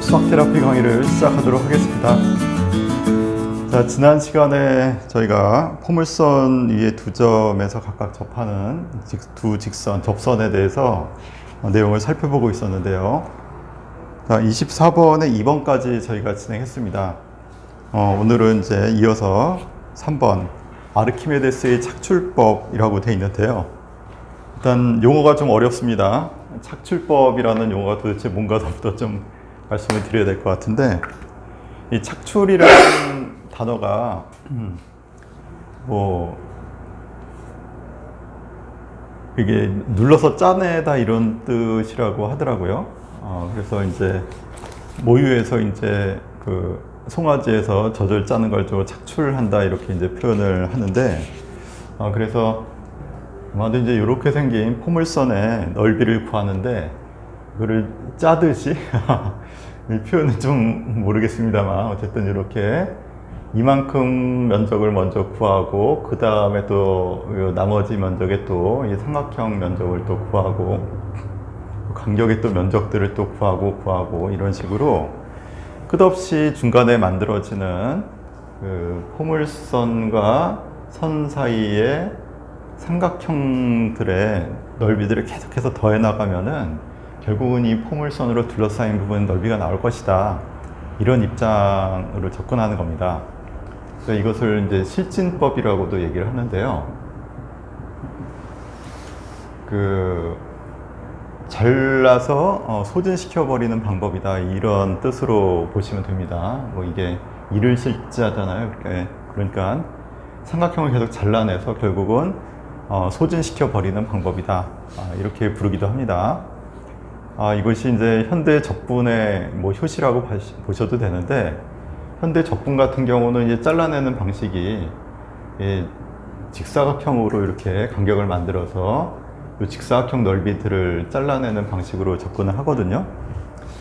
수학 테라피 강의를 시작하도록 하겠습니다. 자, 지난 시간에 저희가 포물선 위에 두 점에서 각각 접하는 두 직선, 접선에 대해서 내용을 살펴보고 있었는데요. 자, 24번에 2번까지 저희가 진행했습니다. 오늘은 이제 이어서 3번 아르키메데스의 착출법이라고 되어 있는데요. 일단 용어가 좀 어렵습니다. 착출법이라는 용어가 도대체 뭔가부터 좀 말씀을 드려야 될 것 같은데, 이 착출이라는 단어가 이게 눌러서 짜내다 이런 뜻이라고 하더라고요. 그래서 이제 모유에서 이제 그 송아지에서 젖을 짜는 걸 좀 착출한다 이렇게 이제 표현을 하는데, 그래서 아마도 이제 이렇게 생긴 포물선의 넓이를 구하는데 그거를 짜듯이 이 표현은 좀 모르겠습니다만 어쨌든 이렇게 이만큼 면적을 먼저 구하고 그 다음에 또 나머지 면적에 또 이 삼각형 면적을 또 구하고 간격의 또 면적들을 또 구하고 이런 식으로 끝없이 중간에 만들어지는 그 포물선과 선 사이에 삼각형들의 넓이들을 계속해서 더해 나가면은 결국은 이 포물선으로 둘러싸인 부분 넓이가 나올 것이다. 이런 입장으로 접근하는 겁니다. 그래서 이것을 이제 실진법이라고도 얘기를 하는데요. 잘라서 소진시켜 버리는 방법이다. 이런 뜻으로 보시면 됩니다. 이게 일을 실자잖아요. 그러니까 삼각형을 계속 잘라내서 결국은 소진시켜 버리는 방법이다. 이렇게 부르기도 합니다. 이것이 이제 현대 적분의 효시라고 보셔도 되는데, 현대 적분 같은 경우는 이제 잘라내는 방식이 직사각형으로 이렇게 간격을 만들어서 이 직사각형 넓이들을 잘라내는 방식으로 접근을 하거든요.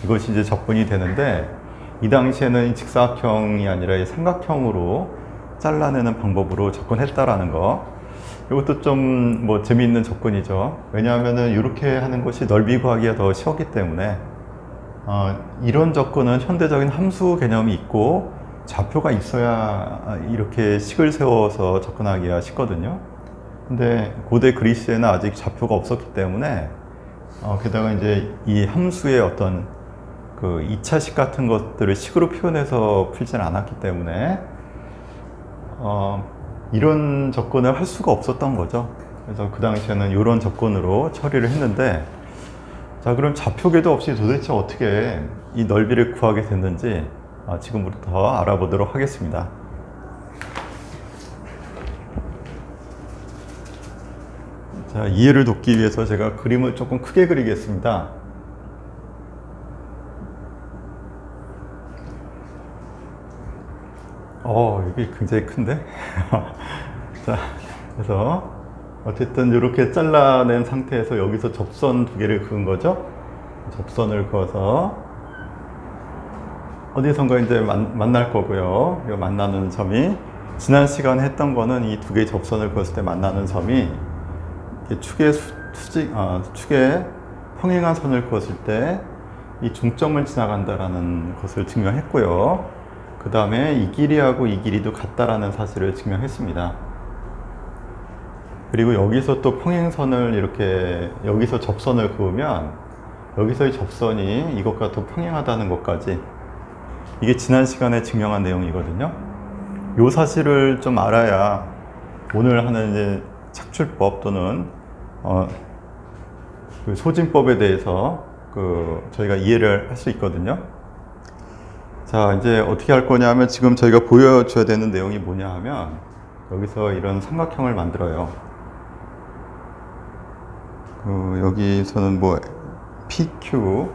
이것이 이제 적분이 되는데, 이 당시에는 직사각형이 아니라 이 삼각형으로 잘라내는 방법으로 접근했다라는 거. 이것도 좀 재미있는 접근이죠. 왜냐하면은 이렇게 하는 것이 넓이 구하기가 더 쉬웠기 때문에, 이런 접근은 현대적인 함수 개념이 있고 좌표가 있어야 이렇게 식을 세워서 접근하기가 쉽거든요. 근데 고대 그리스에는 아직 좌표가 없었기 때문에, 게다가 이제 이 함수의 어떤 그 2차식 같은 것들을 식으로 표현해서 풀진 않았기 때문에, 이런 접근을 할 수가 없었던 거죠. 그래서 그 당시에는 이런 접근으로 처리를 했는데, 자, 그럼 좌표계도 없이 도대체 어떻게 이 넓이를 구하게 됐는지 지금부터 알아보도록 하겠습니다. 자, 이해를 돕기 위해서 제가 그림을 조금 크게 그리겠습니다. 이게 굉장히 큰데? 자, 그래서 어쨌든 이렇게 잘라낸 상태에서 여기서 접선 두 개를 그은 거죠? 접선을 그어서 어디선가 이제 만날 거고요. 이 만나는 점이, 지난 시간에 했던 거는 이 두 개의 접선을 그었을 때 만나는 점이 축에 평행한 선을 그었을 때 이 중점을 지나간다라는 것을 증명했고요. 그 다음에 이 길이하고 이 길이도 같다라는 사실을 증명했습니다. 그리고 여기서 또 평행선을 이렇게 여기서 접선을 그으면 여기서의 접선이 이것과 또 평행하다는 것까지, 이게 지난 시간에 증명한 내용이거든요. 이 사실을 좀 알아야 오늘 하는 이제 착출법 또는 그 소진법에 대해서 저희가 이해를 할 수 있거든요. 자, 이제 어떻게 할 거냐 면, 지금 저희가 보여줘야 되는 내용이 뭐냐 하면, 여기서 이런 삼각형을 만들어요. 여기서는 PQ,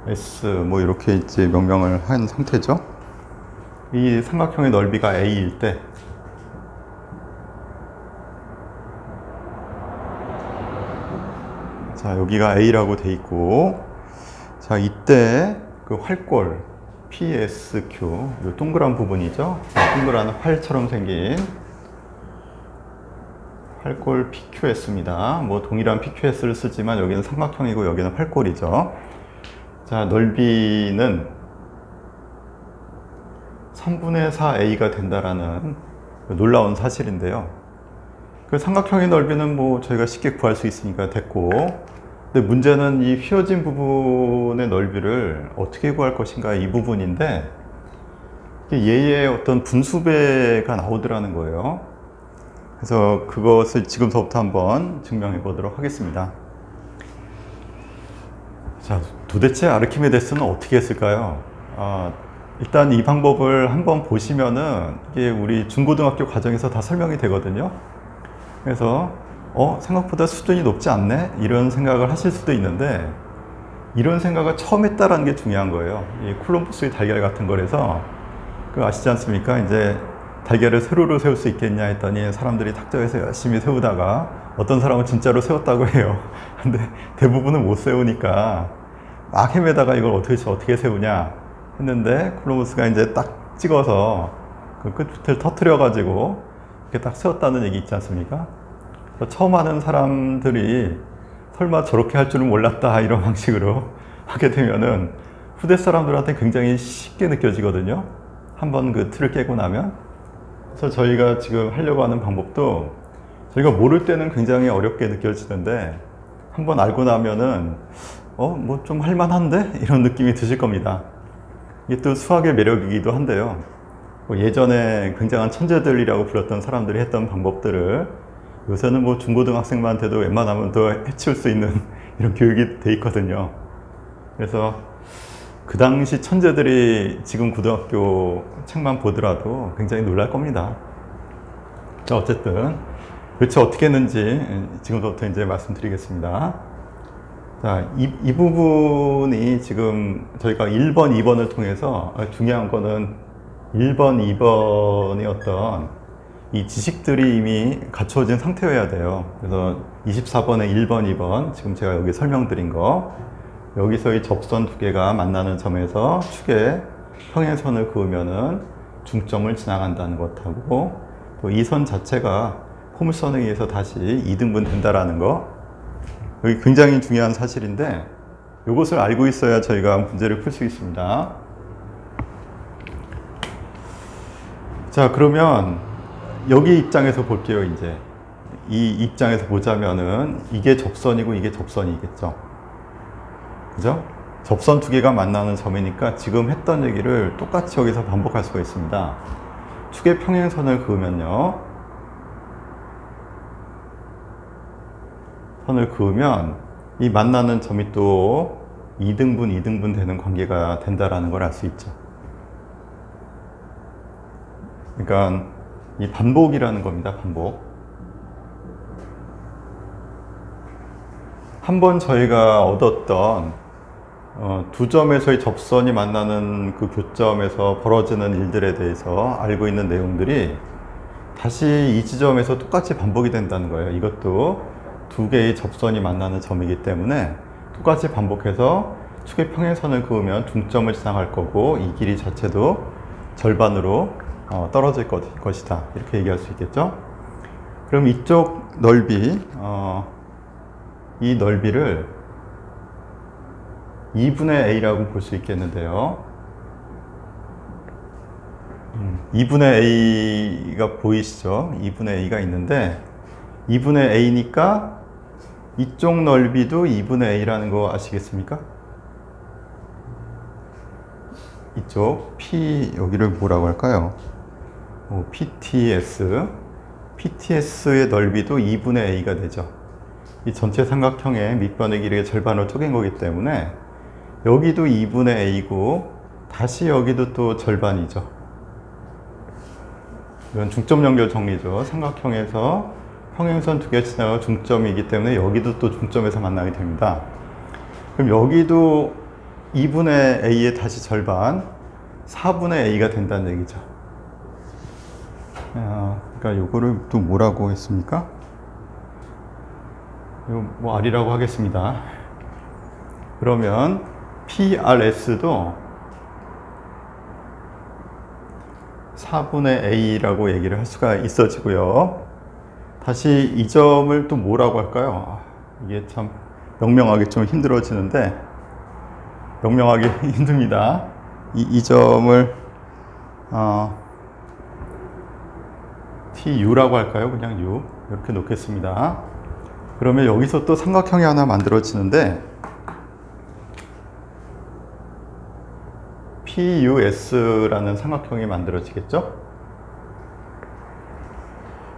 S 이렇게 이제 명명을 한 상태죠. 이 삼각형의 넓이가 A일 때, 자, 여기가 A라고 돼 있고, 자, 이때 그 활골 PSQ, 이 동그란 부분이죠. 동그란 활처럼 생긴 활골 PQS입니다. 뭐 동일한 PQS를 쓰지만 여기는 삼각형이고 여기는 활골이죠. 자, 넓이는 3분의 4A가 된다라는 놀라운 사실인데요. 그 삼각형의 넓이는 뭐 저희가 쉽게 구할 수 있으니까 됐고, 근데 문제는 이 휘어진 부분의 넓이를 어떻게 구할 것인가 이 부분인데, 얘의 어떤 분수배가 나오더라는 거예요. 그래서 그것을 지금서부터 한번 증명해 보도록 하겠습니다. 자, 도대체 아르키메데스는 어떻게 했을까요? 일단 이 방법을 한번 보시면은 이게 우리 중고등학교 과정에서 다 설명이 되거든요. 그래서 생각보다 수준이 높지 않네? 이런 생각을 하실 수도 있는데, 이런 생각을 처음 했다라는 게 중요한 거예요. 이 콜럼버스의 달걀 같은 거라서, 그 아시지 않습니까? 이제 달걀을 세로로 세울 수 있겠냐 했더니 사람들이 탁자에서 열심히 세우다가 어떤 사람은 진짜로 세웠다고 해요. 근데 대부분은 못 세우니까 막 헤매다가 이걸 어떻게 세우냐 했는데, 콜럼버스가 이제 딱 찍어서 그 끝을 터트려 가지고 이렇게 딱 세웠다는 얘기 있지 않습니까? 처음 하는 사람들이 설마 저렇게 할 줄은 몰랐다 이런 방식으로 하게 되면은 후대 사람들한테 굉장히 쉽게 느껴지거든요. 한번 그 틀을 깨고 나면. 그래서 저희가 지금 하려고 하는 방법도 저희가 모를 때는 굉장히 어렵게 느껴지는데, 한번 알고 나면은 뭐 좀 할만한데? 이런 느낌이 드실 겁니다. 이게 또 수학의 매력이기도 한데요. 예전에 굉장한 천재들이라고 불렸던 사람들이 했던 방법들을 요새는 뭐 중고등학생만한테도 웬만하면 더 해치울 수 있는 이런 교육이 돼 있거든요. 그래서 그 당시 천재들이 지금 고등학교 책만 보더라도 굉장히 놀랄 겁니다. 자, 어쨌든 도대체 어떻게 했는지 지금부터 이제 말씀드리겠습니다. 자, 이 부분이 지금 저희가 1번, 2번을 통해서, 중요한 거는 1번, 2번의 어떤 이 지식들이 이미 갖춰진 상태여야 돼요. 그래서 24번에 1번, 2번, 지금 제가 여기 설명드린 거, 여기서의 접선 두 개가 만나는 점에서 축에 평행선을 그으면은 중점을 지나간다는 것하고, 또 이 선 자체가 포물선에 의해서 다시 이등분 된다라는 거, 여기 굉장히 중요한 사실인데, 이것을 알고 있어야 저희가 문제를 풀 수 있습니다. 자, 그러면 여기 입장에서 볼게요. 이제 이 입장에서 보자면은 이게 접선이고 이게 접선이겠죠. 그죠? 접선 두 개가 만나는 점이니까 지금 했던 얘기를 똑같이 여기서 반복할 수가 있습니다. 축의 평행선을 그으면요, 선을 그으면 이 만나는 점이 또 2등분 되는 관계가 된다라는 걸 알 수 있죠. 그러니까 이 반복이라는 겁니다. 반복. 한번 저희가 얻었던 두 점에서의 접선이 만나는 그 교점에서 벌어지는 일들에 대해서 알고 있는 내용들이 다시 이 지점에서 똑같이 반복이 된다는 거예요. 이것도 두 개의 접선이 만나는 점이기 때문에 똑같이 반복해서 축의 평행선을 그으면 중점을 지나갈 거고, 이 길이 자체도 절반으로 떨어질 것이다, 이렇게 얘기할 수 있겠죠. 그럼 이쪽 넓이, 이 넓이를 2분의 a라고 볼 수 있겠는데요. 2분의 a가 보이시죠? 2분의 a가 있는데 2분의 a니까 이쪽 넓이도 2분의 a라는 거 아시겠습니까? 이쪽 P, 여기를 뭐라고 할까요? PTS의 넓이도 2분의 a가 되죠. 이 전체 삼각형의 밑변의 길이의 절반을 쪼갠 거기 때문에 여기도 2분의 a고 다시 여기도 또 절반이죠. 이건 중점 연결 정리죠. 삼각형에서 평행선 두 개 지나가 중점이기 때문에 여기도 또 중점에서 만나게 됩니다. 그럼 여기도 2분의 a의 다시 절반, 4분의 a가 된다는 얘기죠. 그러니까 요거를 또 뭐라고 했습니까? 이거 뭐 R이라고 하겠습니다. 그러면 PRS도 4분의 A라고 얘기를 할 수가 있어지고요. 다시 이 점을 또 뭐라고 할까요? 이게 참 명명하기 좀 힘들어지는데, 명명하기 힘듭니다. 이 점을 TU라고 할까요? 그냥 U 이렇게 놓겠습니다. 그러면 여기서 또 삼각형이 하나 만들어지는데, PUS라는 삼각형이 만들어지겠죠?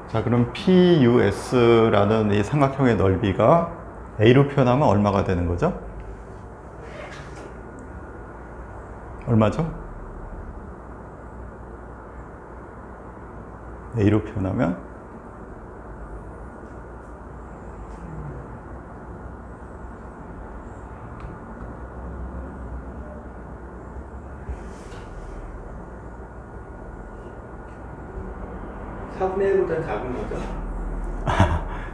자, 그럼 PUS라는 이 삼각형의 넓이가 A로 표현하면 얼마가 되는 거죠? 얼마죠? A로 표현하면 4분의 1보다 작은 거죠?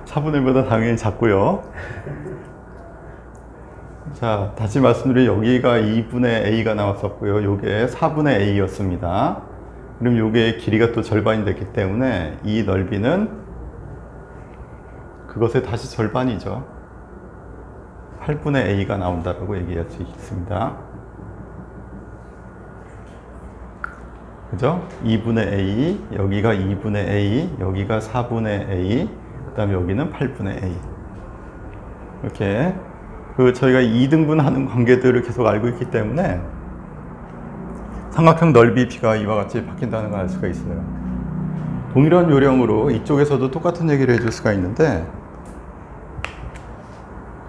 4분의 1보다 당연히 작고요. 자, 다시 말씀드리면 여기가 2분의 A가 나왔었고요. 요게 4분의 A였습니다. 그럼 요게 길이가 또 절반이 됐기 때문에 이 넓이는 그것의 다시 절반이죠. 8분의 A가 나온다라고 얘기할 수 있습니다. 그죠? 2분의 A, 여기가 2분의 A, 여기가 4분의 A, 그 다음에 여기는 8분의 A. 이렇게 저희가 2등분 하는 관계들을 계속 알고 있기 때문에 삼각형 넓이 B가 이와 같이 바뀐다는 걸 알 수가 있어요. 동일한 요령으로 이쪽에서도 똑같은 얘기를 해줄 수가 있는데,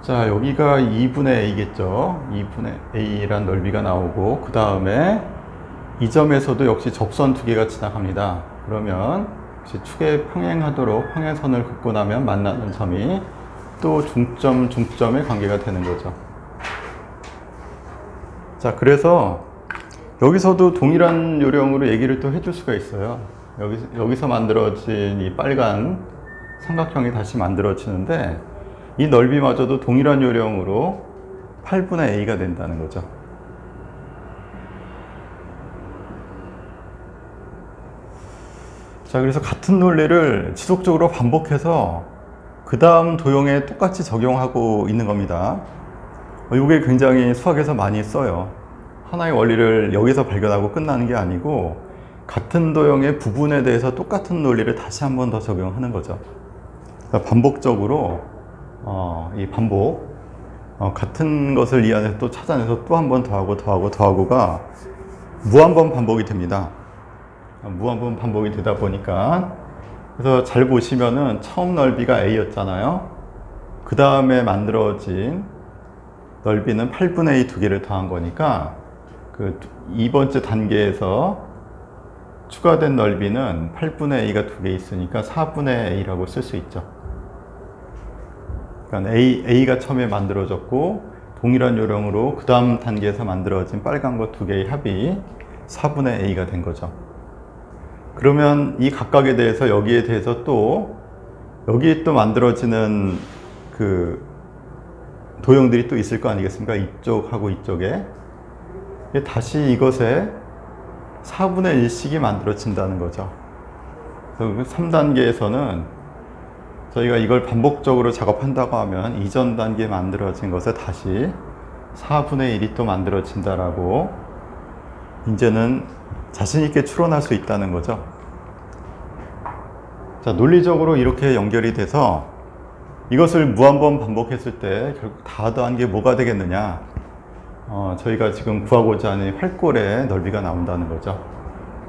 자, 여기가 2분의 A겠죠. 2분의 A란 넓이가 나오고, 그 다음에 이 점에서도 역시 접선 두 개가 지나갑니다. 그러면 역시 축에 평행하도록 평행선을 긋고 나면 만나는 점이 또 중점의 관계가 되는 거죠. 자, 그래서 여기서도 동일한 요령으로 얘기를 또 해줄 수가 있어요. 여기서 만들어진 이 빨간 삼각형이 다시 만들어지는데, 이 넓이마저도 동일한 요령으로 8분의 A가 된다는 거죠. 자, 그래서 같은 논리를 지속적으로 반복해서 그 다음 도형에 똑같이 적용하고 있는 겁니다. 이게 굉장히 수학에서 많이 써요. 하나의 원리를 여기서 발견하고 끝나는 게 아니고 같은 도형의 부분에 대해서 똑같은 논리를 다시 한 번 더 적용하는 거죠. 반복적으로 이 반복, 같은 것을 이 안에서 또 찾아내서 또 한 번 더하고가 무한번 반복이 됩니다. 무한번 반복이 되다 보니까, 그래서 잘 보시면은 처음 넓이가 A였잖아요. 그 다음에 만들어진 넓이는 8분의 A 두 개를 더한 거니까 그 2번째 단계에서 추가된 넓이는 8분의 A가 두 개 있으니까 4분의 A라고 쓸 수 있죠. 그러니까 A가 처음에 만들어졌고 동일한 요령으로 그 다음 단계에서 만들어진 빨간 것 두 개의 합이 4분의 A가 된 거죠. 그러면 이 각각에 대해서 여기에 대해서 또 여기에 또 만들어지는 그 도형들이 또 있을 거 아니겠습니까? 이쪽하고 이쪽에 다시 이것에 4분의 1씩이 만들어진다는 거죠. 그래서 3단계에서는 저희가 이걸 반복적으로 작업한다고 하면 이전 단계에 만들어진 것에 다시 4분의 1이 또 만들어진다라고 이제는 자신 있게 추론할 수 있다는 거죠. 자, 논리적으로 이렇게 연결이 돼서 이것을 무한번 반복했을 때 결국 다 더한 게 뭐가 되겠느냐? 저희가 지금 구하고자 하는 활골의 넓이가 나온다는 거죠.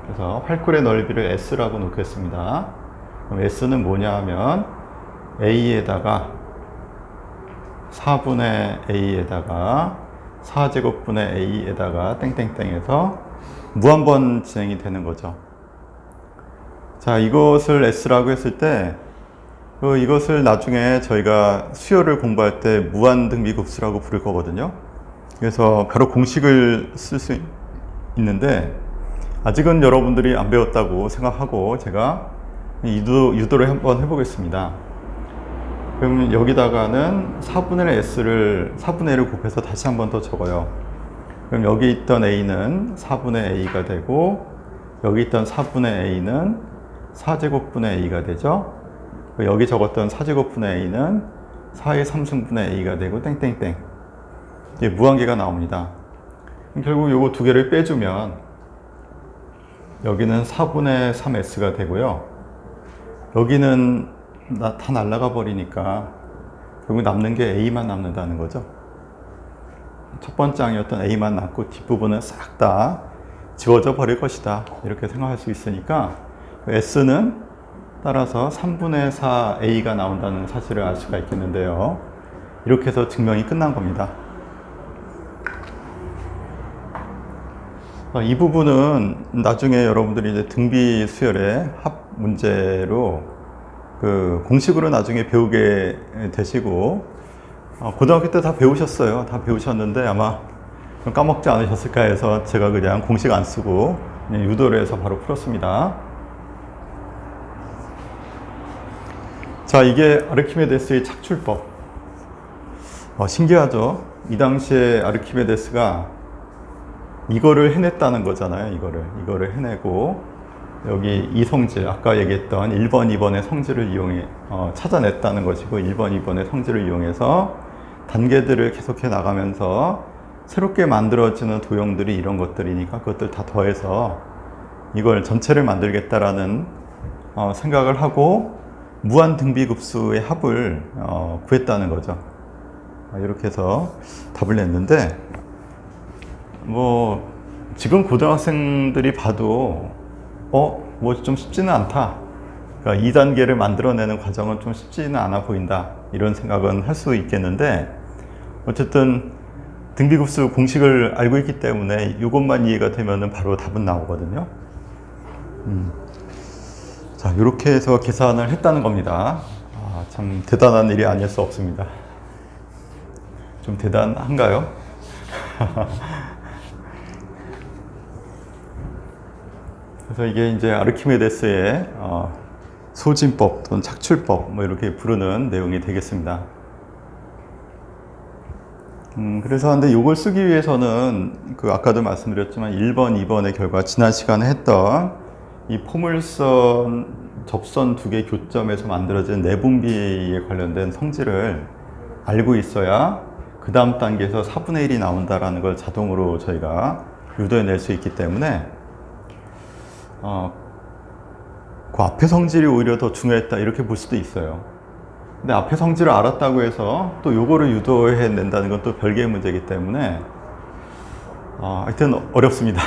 그래서 활골의 넓이를 S라고 놓겠습니다. 그럼 S는 뭐냐 하면 A에다가 4분의 A에다가 4제곱분의 A에다가 땡땡땡해서 무한번 진행이 되는 거죠. 자, 이것을 S라고 했을 때 이것을 나중에 저희가 수열을 공부할 때 무한등비급수라고 부를 거거든요. 그래서 바로 공식을 쓸 수 있는데 아직은 여러분들이 안 배웠다고 생각하고 제가 유도를 한번 해보겠습니다. 그럼 여기다가는 4분의 S를 곱해서 다시 한 번 더 적어요. 그럼 여기 있던 A는 4분의 A가 되고 여기 있던 4분의 A는 4제곱분의 A가 되죠. 여기 적었던 4제곱분의 a는 4의 3승분의 a가 되고 땡땡땡. 이게 무한계가 나옵니다. 결국 요거 두 개를 빼주면 여기는 4분의 3s가 되고요. 여기는 다 날아가 버리니까 결국 남는 게 a만 남는다는 거죠. 첫 번째 항이었던 a만 남고 뒷부분은 싹 다 지워져 버릴 것이다. 이렇게 생각할 수 있으니까 s는 따라서 3분의 4 a가 나온다는 사실을 알 수가 있겠는데요. 이렇게 해서 증명이 끝난 겁니다. 이 부분은 나중에 여러분들이 이제 등비 수열의 합 문제로 그 공식으로 나중에 배우게 되시고, 고등학교 때 다 배우셨어요. 다 배우셨는데 아마 까먹지 않으셨을까 해서 제가 그냥 공식 안 쓰고 그냥 유도를 해서 바로 풀었습니다. 자, 이게 아르키메데스의 착출법. 신기하죠? 이 당시에 아르키메데스가 이거를 해냈다는 거잖아요. 이거를 해내고 여기 이 성질, 아까 얘기했던 1번, 2번의 성질을 이용해 찾아냈다는 것이고, 1번, 2번의 성질을 이용해서 단계들을 계속해 나가면서 새롭게 만들어지는 도형들이 이런 것들이니까 그것들 다 더해서 이걸 전체를 만들겠다라는 생각을 하고 무한 등비급수의 합을 구했다는 거죠. 이렇게 해서 답을 냈는데, 뭐 지금 고등학생들이 봐도 뭐 좀 쉽지는 않다. 그러니까 2단계를 만들어내는 과정은 좀 쉽지는 않아 보인다. 이런 생각은 할 수 있겠는데, 어쨌든 등비급수 공식을 알고 있기 때문에 이것만 이해가 되면은 바로 답은 나오거든요. 자, 이렇게 해서 계산을 했다는 겁니다. 참 대단한 일이 아닐 수 없습니다. 좀 대단한가요? 그래서 이게 이제 아르키메데스의 소진법 또는 착출법 뭐 이렇게 부르는 내용이 되겠습니다. 그래서 근데 이걸 쓰기 위해서는 그 아까도 말씀드렸지만 1번, 2번의 결과, 지난 시간에 했던 이 포물선 접선 두 개 교점에서 만들어진 내분비에 관련된 성질을 알고 있어야 그 다음 단계에서 4분의 1이 나온다라는 걸 자동으로 저희가 유도해낼 수 있기 때문에 그 앞에 성질이 오히려 더 중요했다 이렇게 볼 수도 있어요. 근데 앞에 성질을 알았다고 해서 또 요거를 유도해낸다는 건 또 별개의 문제이기 때문에 하여튼 어렵습니다.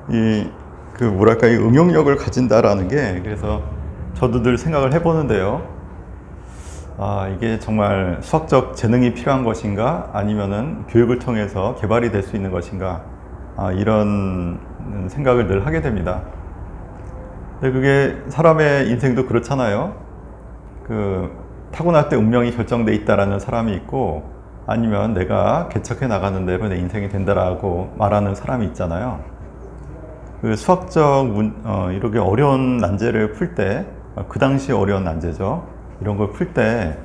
이 응용력을 가진다라는 게, 그래서 저도 늘 생각을 해보는데요. 이게 정말 수학적 재능이 필요한 것인가, 아니면은 교육을 통해서 개발이 될 수 있는 것인가, 이런 생각을 늘 하게 됩니다. 근데 그게 사람의 인생도 그렇잖아요. 타고날 때 운명이 결정돼 있다라는 사람이 있고, 아니면 내가 개척해 나가는 대로 내 인생이 된다라고 말하는 사람이 있잖아요. 그 수학적 이렇게 어려운 난제를 풀 때, 그 당시 어려운 난제죠. 이런 걸 풀 때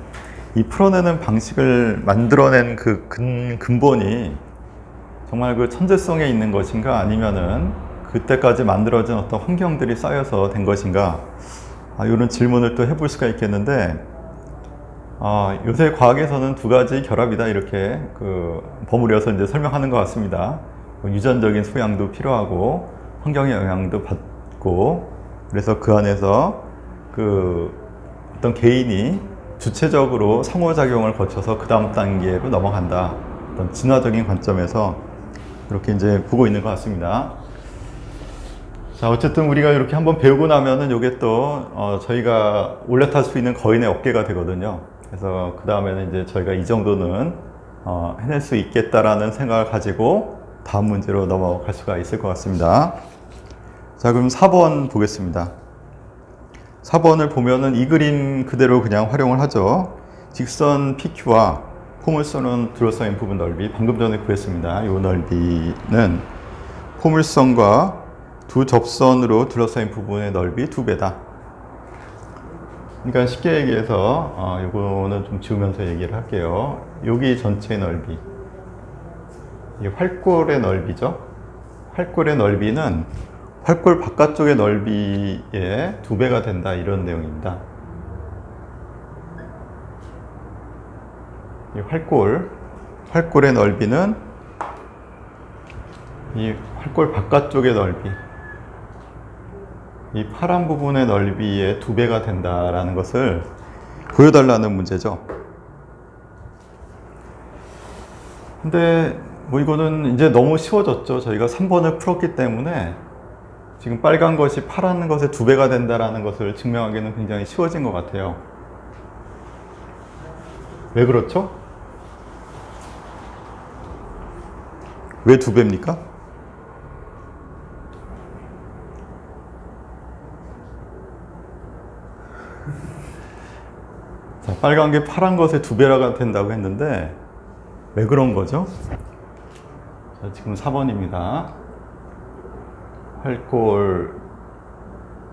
이 풀어내는 방식을 만들어낸 그 근본이 정말 그 천재성에 있는 것인가, 아니면은 그때까지 만들어진 어떤 환경들이 쌓여서 된 것인가, 이런 질문을 또 해볼 수가 있겠는데, 요새 과학에서는 두 가지 결합이다 이렇게 버무려서 이제 설명하는 것 같습니다. 유전적인 소양도 필요하고 환경의 영향도 받고, 그래서 그 안에서 어떤 개인이 주체적으로 상호작용을 거쳐서 그 다음 단계로 넘어간다. 어떤 진화적인 관점에서 그렇게 이제 보고 있는 것 같습니다. 자, 어쨌든 우리가 이렇게 한번 배우고 나면은 이게 또 저희가 올라탈 수 있는 거인의 어깨가 되거든요. 그래서 그 다음에는 이제 저희가 이 정도는 해낼 수 있겠다라는 생각을 가지고 다음 문제로 넘어갈 수가 있을 것 같습니다. 자, 그럼 4번 보겠습니다. 4번을 보면은 이 그림 그대로 그냥 활용을 하죠. 직선 PQ와 포물선은 둘러싸인 부분 넓이, 방금 전에 구했습니다. 이 넓이는 포물선과 두 접선으로 둘러싸인 부분의 넓이 2배다. 그러니까 쉽게 얘기해서 요거는 좀 지우면서 얘기를 할게요. 여기 전체의 넓이, 이 활골의 넓이죠. 활골의 넓이는 활골 바깥쪽의 넓이의 2배가 된다, 이런 내용입니다. 이 활골의 넓이는 이 활골 바깥쪽의 넓이, 이 파란 부분의 넓이의 2배가 된다라는 것을 보여달라는 문제죠. 근데 뭐 이거는 이제 너무 쉬워졌죠. 저희가 3번을 풀었기 때문에 지금 빨간 것이 파란 것의 2배가 된다라는 것을 증명하기는 굉장히 쉬워진 것 같아요. 왜 그렇죠? 왜 2배입니까? 자, 빨간 게 파란 것의 2배가 된다고 했는데 왜 그런 거죠? 자, 지금 4번입니다. 활골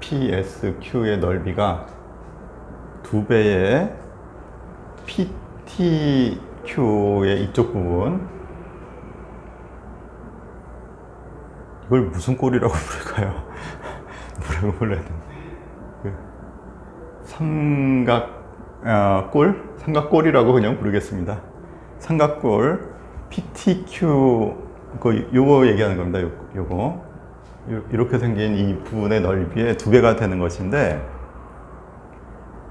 PSQ의 넓이가 2배의 PTQ의 이쪽 부분, 이걸 무슨 꼴이라고 부를까요? 뭐라고 불러야 되나? 삼각골이라고 그냥 부르겠습니다. 삼각골 PTQ, 요거 얘기하는 겁니다. 요거. 이렇게 생긴 이 부분의 넓이의 2배가 되는 것인데,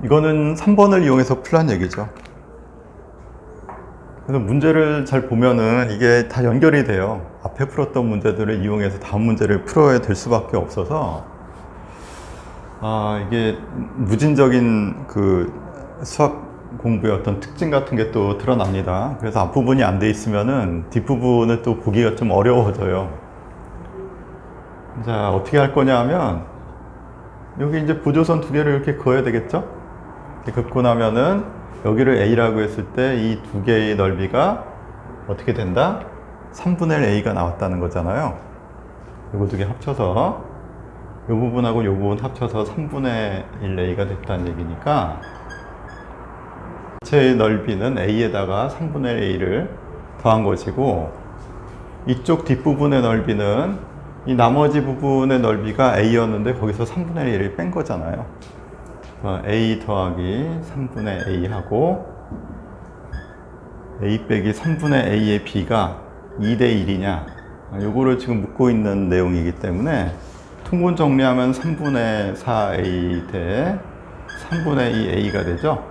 이거는 3번을 이용해서 풀란 얘기죠. 그래서 문제를 잘 보면은 이게 다 연결이 돼요. 앞에 풀었던 문제들을 이용해서 다음 문제를 풀어야 될 수밖에 없어서, 이게 무진적인 그 수학 공부의 어떤 특징 같은 게 또 드러납니다. 그래서 앞부분이 안 돼 있으면은 뒷부분을 또 보기가 좀 어려워져요. 자, 어떻게 할 거냐 하면, 여기 이제 보조선 2개를 이렇게 그어야 되겠죠? 이렇게 긋고 나면은, 여기를 A라고 했을 때 이 2개의 넓이가 어떻게 된다? 3분의 1 A가 나왔다는 거잖아요. 요거 2개 합쳐서, 요 부분하고 요 부분 합쳐서 3분의 1 A가 됐다는 얘기니까, 전체의 넓이는 A에다가 3분의 1 A를 더한 것이고, 이쪽 뒷부분의 넓이는 이 나머지 부분의 넓이가 A였는데 거기서 3분의 1을 뺀 거잖아요. A 더하기 3분의 A 하고 A 빼기 3분의 A의 B가 2대 1이냐, 요거를 지금 묻고 있는 내용이기 때문에 통분 정리하면 3분의 4A 대 3분의 2A가 되죠.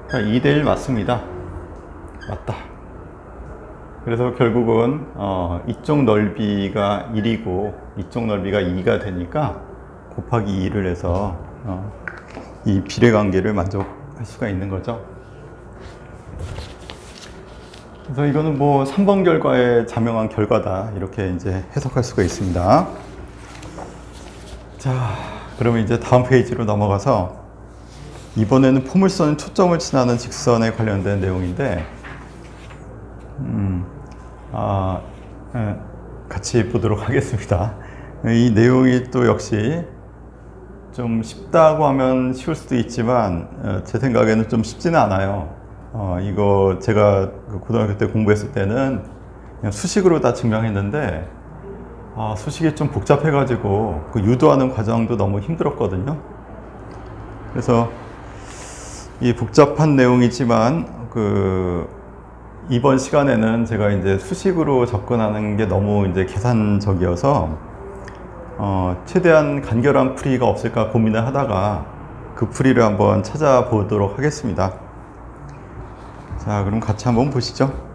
그러니까 2대 1 맞습니다. 맞다. 그래서 결국은 이쪽 넓이가 1이고 이쪽 넓이가 2가 되니까 곱하기 2를 해서 이 비례관계를 만족할 수가 있는 거죠. 그래서 이거는 뭐 3번 결과에 자명한 결과다, 이렇게 이제 해석할 수가 있습니다. 자, 그러면 이제 다음 페이지로 넘어가서 이번에는 포물선은 초점을 지나는 직선에 관련된 내용인데, 같이 보도록 하겠습니다. 이 내용이 또 역시 좀 쉽다고 하면 쉬울 수도 있지만, 제 생각에는 좀 쉽지는 않아요. 이거 제가 고등학교 때 공부했을 때는 그냥 수식으로 다 증명했는데, 수식이 좀 복잡해가지고 그 유도하는 과정도 너무 힘들었거든요. 그래서 이 복잡한 내용이지만 이번 시간에는 제가 이제 수식으로 접근하는 게 너무 이제 계산적이어서 최대한 간결한 풀이가 없을까 고민을 하다가 그 풀이를 한번 찾아보도록 하겠습니다. 자, 그럼 같이 한번 보시죠.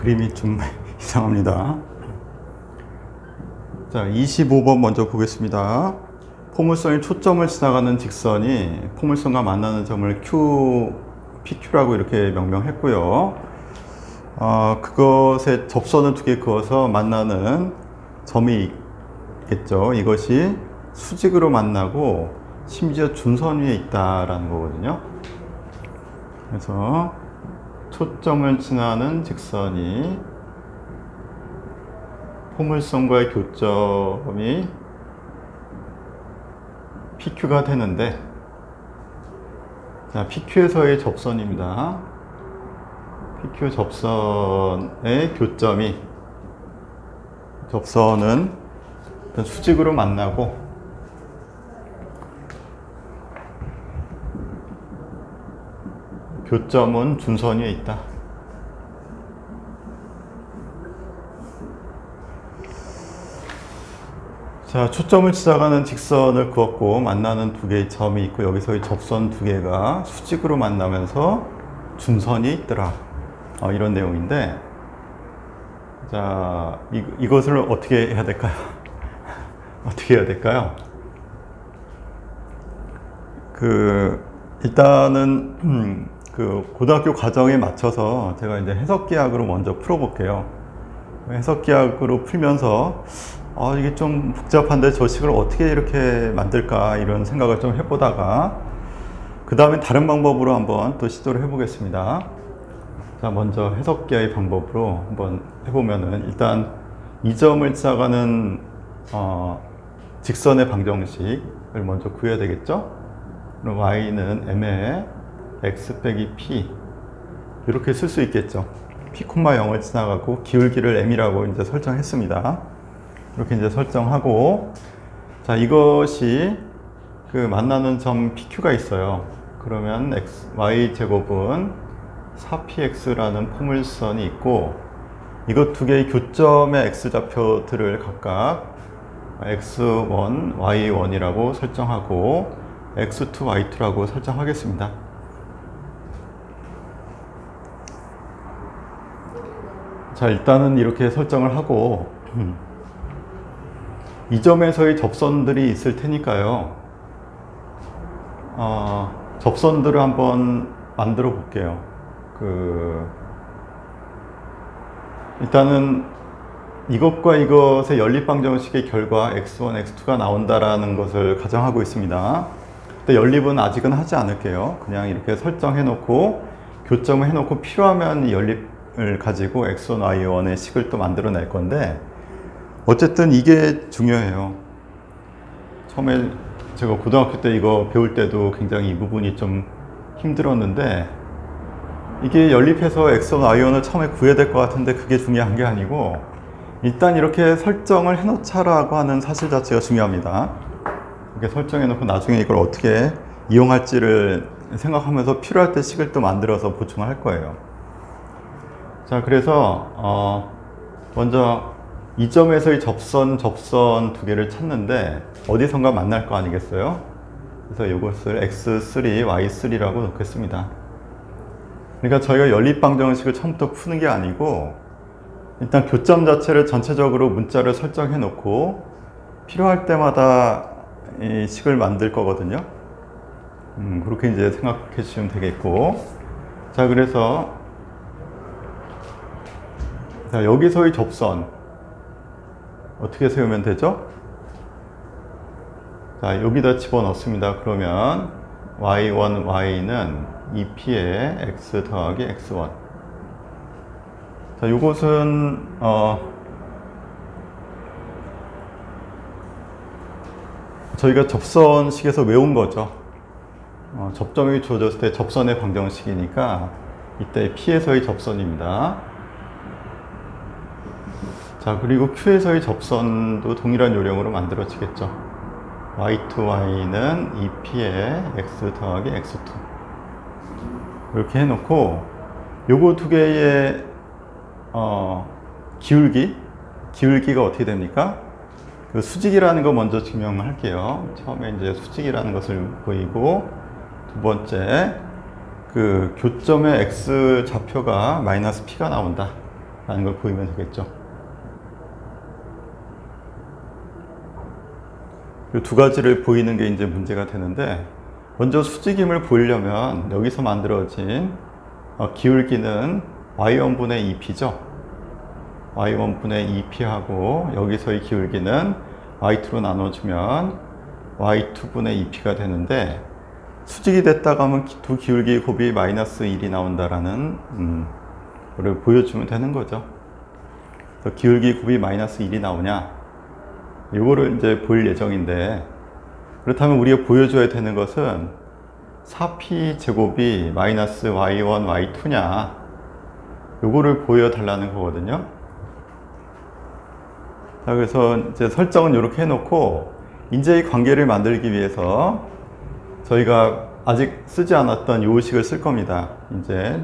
그림이 좀 이상합니다. 자, 25번 먼저 보겠습니다. 포물선이 초점을 지나가는 직선이 포물선과 만나는 점을 PQ라고 이렇게 명명했고요. 그것에 접선을 두 개 그어서 만나는 점이 있겠죠. 이것이 수직으로 만나고 심지어 준선 위에 있다라는 거거든요. 그래서 초점을 지나는 직선이 포물선과의 교점이 PQ가 되는데, 자, PQ에서의 접선입니다. PQ 접선의 교점이, 접선은 수직으로 만나고 교점은 준선 위에 있다. 자, 초점을 지나가는 직선을 그었고 만나는 두 개의 점이 있고 여기서의 접선 두 개가 수직으로 만나면서 준선이 있더라. 이런 내용인데, 자, 이것을 어떻게 해야 될까요? 어떻게 해야 될까요? 일단은 고등학교 과정에 맞춰서 제가 이제 해석기하학으로 먼저 풀어볼게요. 해석기하학으로 풀면서 이게 좀 복잡한데 저 식을 어떻게 이렇게 만들까 이런 생각을 좀 해보다가 그 다음에 다른 방법으로 한번 또 시도를 해보겠습니다. 자, 먼저 해석기하의 방법으로 한번 해보면은 일단 이 점을 지나가는 직선의 방정식을 먼저 구해야 되겠죠. 그럼 y는 m에 x 빼기 p 이렇게 쓸 수 있겠죠. p, 0을 지나가고 기울기를 m이라고 이제 설정했습니다. 이렇게 이제 설정하고, 자, 이것이 만나는 점 PQ가 있어요. 그러면 y 제곱은 4px라는 포물선이 있고, 이것 두 개의 교점의 x 좌표들을 각각 x1, y1이라고 설정하고 x2, y2라고 설정하겠습니다. 자, 일단은 이렇게 설정을 하고 이 점에서의 접선들이 있을 테니까요. 접선들을 한번 만들어 볼게요. 일단은 이것과 이것의 연립방정식의 결과 x1, x2가 나온다라는 것을 가정하고 있습니다. 근데 연립은 아직은 하지 않을게요. 그냥 이렇게 설정해 놓고 교점을 해 놓고 필요하면 이 연립을 가지고 x1, y1의 식을 또 만들어 낼 건데, 어쨌든 이게 중요해요. 처음에 제가 고등학교 때 이거 배울 때도 굉장히 이 부분이 좀 힘들었는데, 이게 연립해서 x1, y1을 처음에 구해야 될 것 같은데 그게 중요한 게 아니고 일단 이렇게 설정을 해놓자라고 하는 사실 자체가 중요합니다. 이렇게 설정해 놓고 나중에 이걸 어떻게 이용할지를 생각하면서 필요할 때 식을 또 만들어서 보충을 할 거예요. 자, 그래서 먼저 이 점에서의 접선 두 개를 찾는데 어디선가 만날 거 아니겠어요? 그래서 이것을 x3, y3라고 놓겠습니다. 그러니까 저희가 연립방정식을 처음부터 푸는 게 아니고 일단 교점 자체를 전체적으로 문자를 설정해 놓고 필요할 때마다 이 식을 만들 거거든요. 그렇게 이제 생각해 주시면 되겠고, 자, 그래서 자, 여기서의 접선 어떻게 세우면 되죠? 자, 여기다 집어넣습니다. 그러면 y1, y는 2p에 x 더하기 x1. 자, 요것은 저희가 접선식에서 외운 거죠. 접점이 주어졌을 때 접선의 방정식이니까 이때 p에서의 접선입니다. 자, 그리고 q에서의 접선도 동일한 요령으로 만들어지겠죠. y2y는 2p에 x 더하기 x2. 이렇게 해놓고 요거 두 개의 기울기가 어떻게 됩니까? 그 수직이라는 거 먼저 증명할게요. 처음에 이제 수직이라는 것을 보이고, 두 번째 그 교점의 x 좌표가 마이너스 p가 나온다. 라는 걸 보이면 되겠죠. 이 두 가지를 보이는 게 이제 문제가 되는데, 먼저 수직임을 보이려면 여기서 만들어진 기울기는 y1분의 2p죠. y1분의 2p하고 여기서의 기울기는 y2로 나눠주면 y2분의 2p가 되는데, 수직이 됐다가 하면 두 기울기 곱이 마이너스 1이 나온다라는 걸 보여주면 되는 거죠. 그래서 기울기 곱이 마이너스 1이 나오냐, 이거를 이제 보일 예정인데, 그렇다면 우리가 보여줘야 되는 것은 4p 제곱이 마이너스 y1, y2냐, 요거를 보여달라는 거거든요. 자, 그래서 이제 설정은 이렇게 해놓고, 이제 이 관계를 만들기 위해서 저희가 아직 쓰지 않았던 요 식을 쓸 겁니다. 이제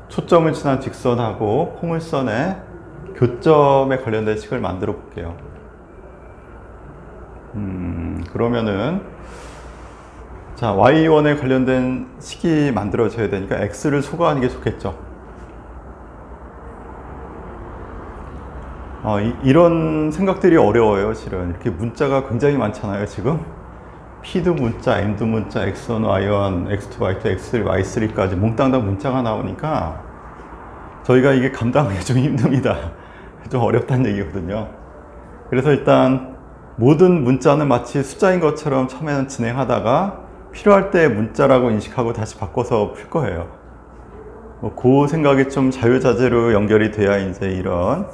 초점을 지난 직선하고 포물선의 교점에 관련된 식을 만들어 볼게요. 그러면은 자, y1에 관련된 식이 만들어져야 되니까 x를 소거하는 게 좋겠죠. 이런 생각들이 어려워요, 실은. 이렇게 문자가 굉장히 많잖아요, 지금. p도 문자, m도 문자, x1, y1, x2, y2, x3, y3까지 몽땅 문자가 나오니까 저희가 이게 감당하기 좀 힘듭니다. 좀 어렵다는 얘기거든요. 그래서 일단 모든 문자는 마치 숫자인 것처럼 처음에는 진행하다가 필요할 때 문자라고 인식하고 다시 바꿔서 풀 거예요. 그 생각이 좀 자유자재로 연결이 돼야 이제 이런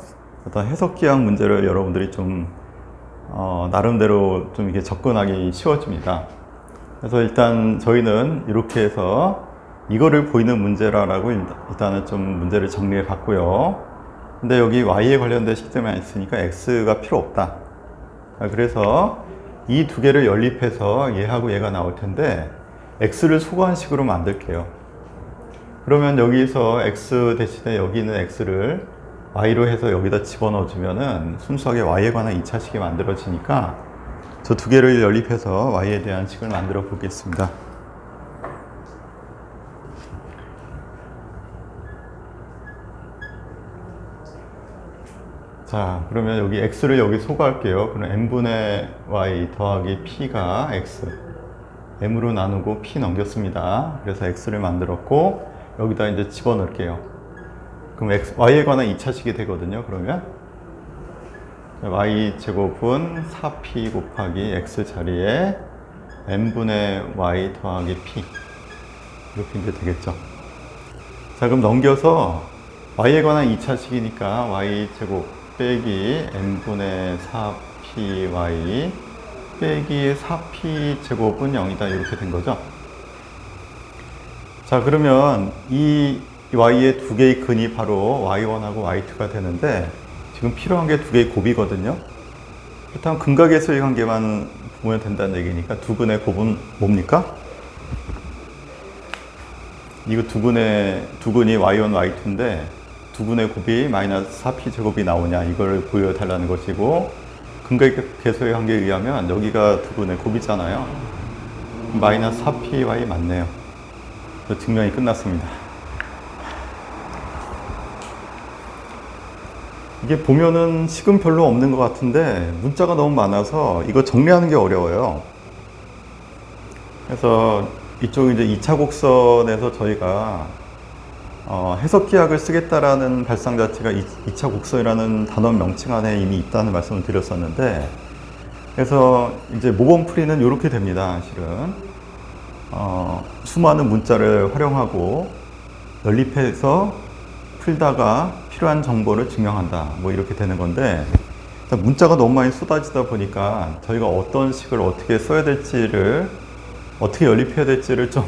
어떤 해석기학 문제를 여러분들이 좀 나름대로 좀 이게 접근하기 쉬워집니다. 그래서 일단 저희는 이렇게 해서 이거를 보이는 문제라고 일단은 좀 문제를 정리해 봤고요. 근데 여기 y에 관련된 식들만 있으니까 x가 필요 없다. 그래서 이 두 개를 연립해서 얘하고 얘가 나올 텐데 x를 소거한 식으로 만들게요. 그러면 여기서 x 대신에 여기 있는 x를 y로 해서 여기다 집어넣어 주면은 순수하게 y에 관한 2차식이 만들어지니까 저 두 개를 연립해서 y에 대한 식을 만들어 보겠습니다. 자, 그러면 여기 x를 여기 소거할게요. 그럼 m분의 y 더하기 p가 x, m으로 나누고 p 넘겼습니다. 그래서 x를 만들었고 여기다 이제 집어넣을게요. 그럼 y에 관한 2차식이 되거든요. 그러면 y 제곱은 4p 곱하기 x 자리에 m분의 y 더하기 p, 이렇게 이제 되겠죠. 자, 그럼 넘겨서 y에 관한 2차식이니까 y 제곱 빼기 m분의 4py 빼기 4p 제곱은 0이다, 이렇게 된 거죠. 자, 그러면 이 y의 두 개의 근이 바로 y1하고 y2가 되는데 지금 필요한 게 두 개의 곱이거든요. 그렇다면 근각에서의 관계만 보면 된다는 얘기니까 두 근의 곱은 뭡니까? 이거 두 근이 y1, y2인데 두 근의 곱이 마이너스 4p 제곱이 나오냐, 이걸 보여달라는 것이고, 근각계수의 관계에 의하면 여기가 두 근의 곱이잖아요. 마이너스 4py 맞네요. 증명이 끝났습니다. 이게 보면은 식은 별로 없는 것 같은데 문자가 너무 많아서 이거 정리하는 게 어려워요. 그래서 이쪽 이제 2차 곡선에서 저희가 해석기학을 쓰겠다라는 발상 자체가 2차 곡선이라는 단원 명칭 안에 이미 있다는 말씀을 드렸었는데, 그래서 이제 모범풀이는 이렇게 됩니다. 실은 수많은 문자를 활용하고 연립해서 풀다가 필요한 정보를 증명한다, 뭐 이렇게 되는 건데, 문자가 너무 많이 쏟아지다 보니까 저희가 어떤 식을 어떻게 써야 될지를, 어떻게 연립해야 될지를 좀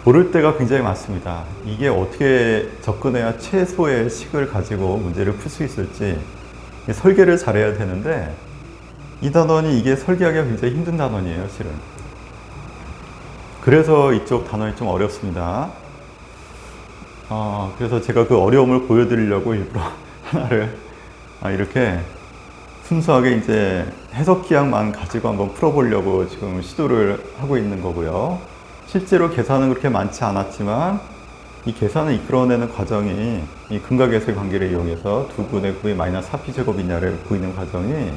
모를 때가 굉장히 많습니다. 이게 어떻게 접근해야 최소의 식을 가지고 문제를 풀 수 있을지 설계를 잘해야 되는데, 이 단원이 이게 설계하기가 굉장히 힘든 단원이에요, 실은. 그래서 이쪽 단원이 좀 어렵습니다. 그래서 제가 그 어려움을 보여드리려고 일부러 하나를 이렇게 순수하게 이제 해석기학만 가지고 한번 풀어보려고 지금 시도를 하고 있는 거고요. 실제로 계산은 그렇게 많지 않았지만 이 계산을 이끌어내는 과정이 이 근각에서의 관계를 이용해서 두 분의 곱이 마이너스 4p제곱이냐를 구하는 과정이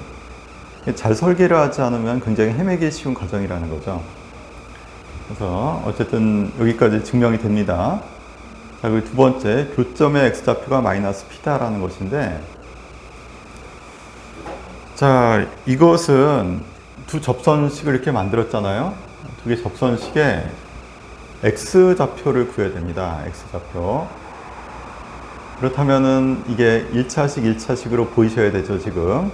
잘 설계를 하지 않으면 굉장히 헤매기 쉬운 과정이라는 거죠. 그래서 어쨌든 여기까지 증명이 됩니다. 자, 그리고 두 번째, 교점의 x좌표가 마이너스 p다라는 것인데, 자, 이것은 두 접선식을 이렇게 만들었잖아요. 두 개 접선식에 x좌표를 구해야 됩니다. x좌표. 그렇다면은 이게 1차식, 1차식으로 보이셔야 되죠, 지금.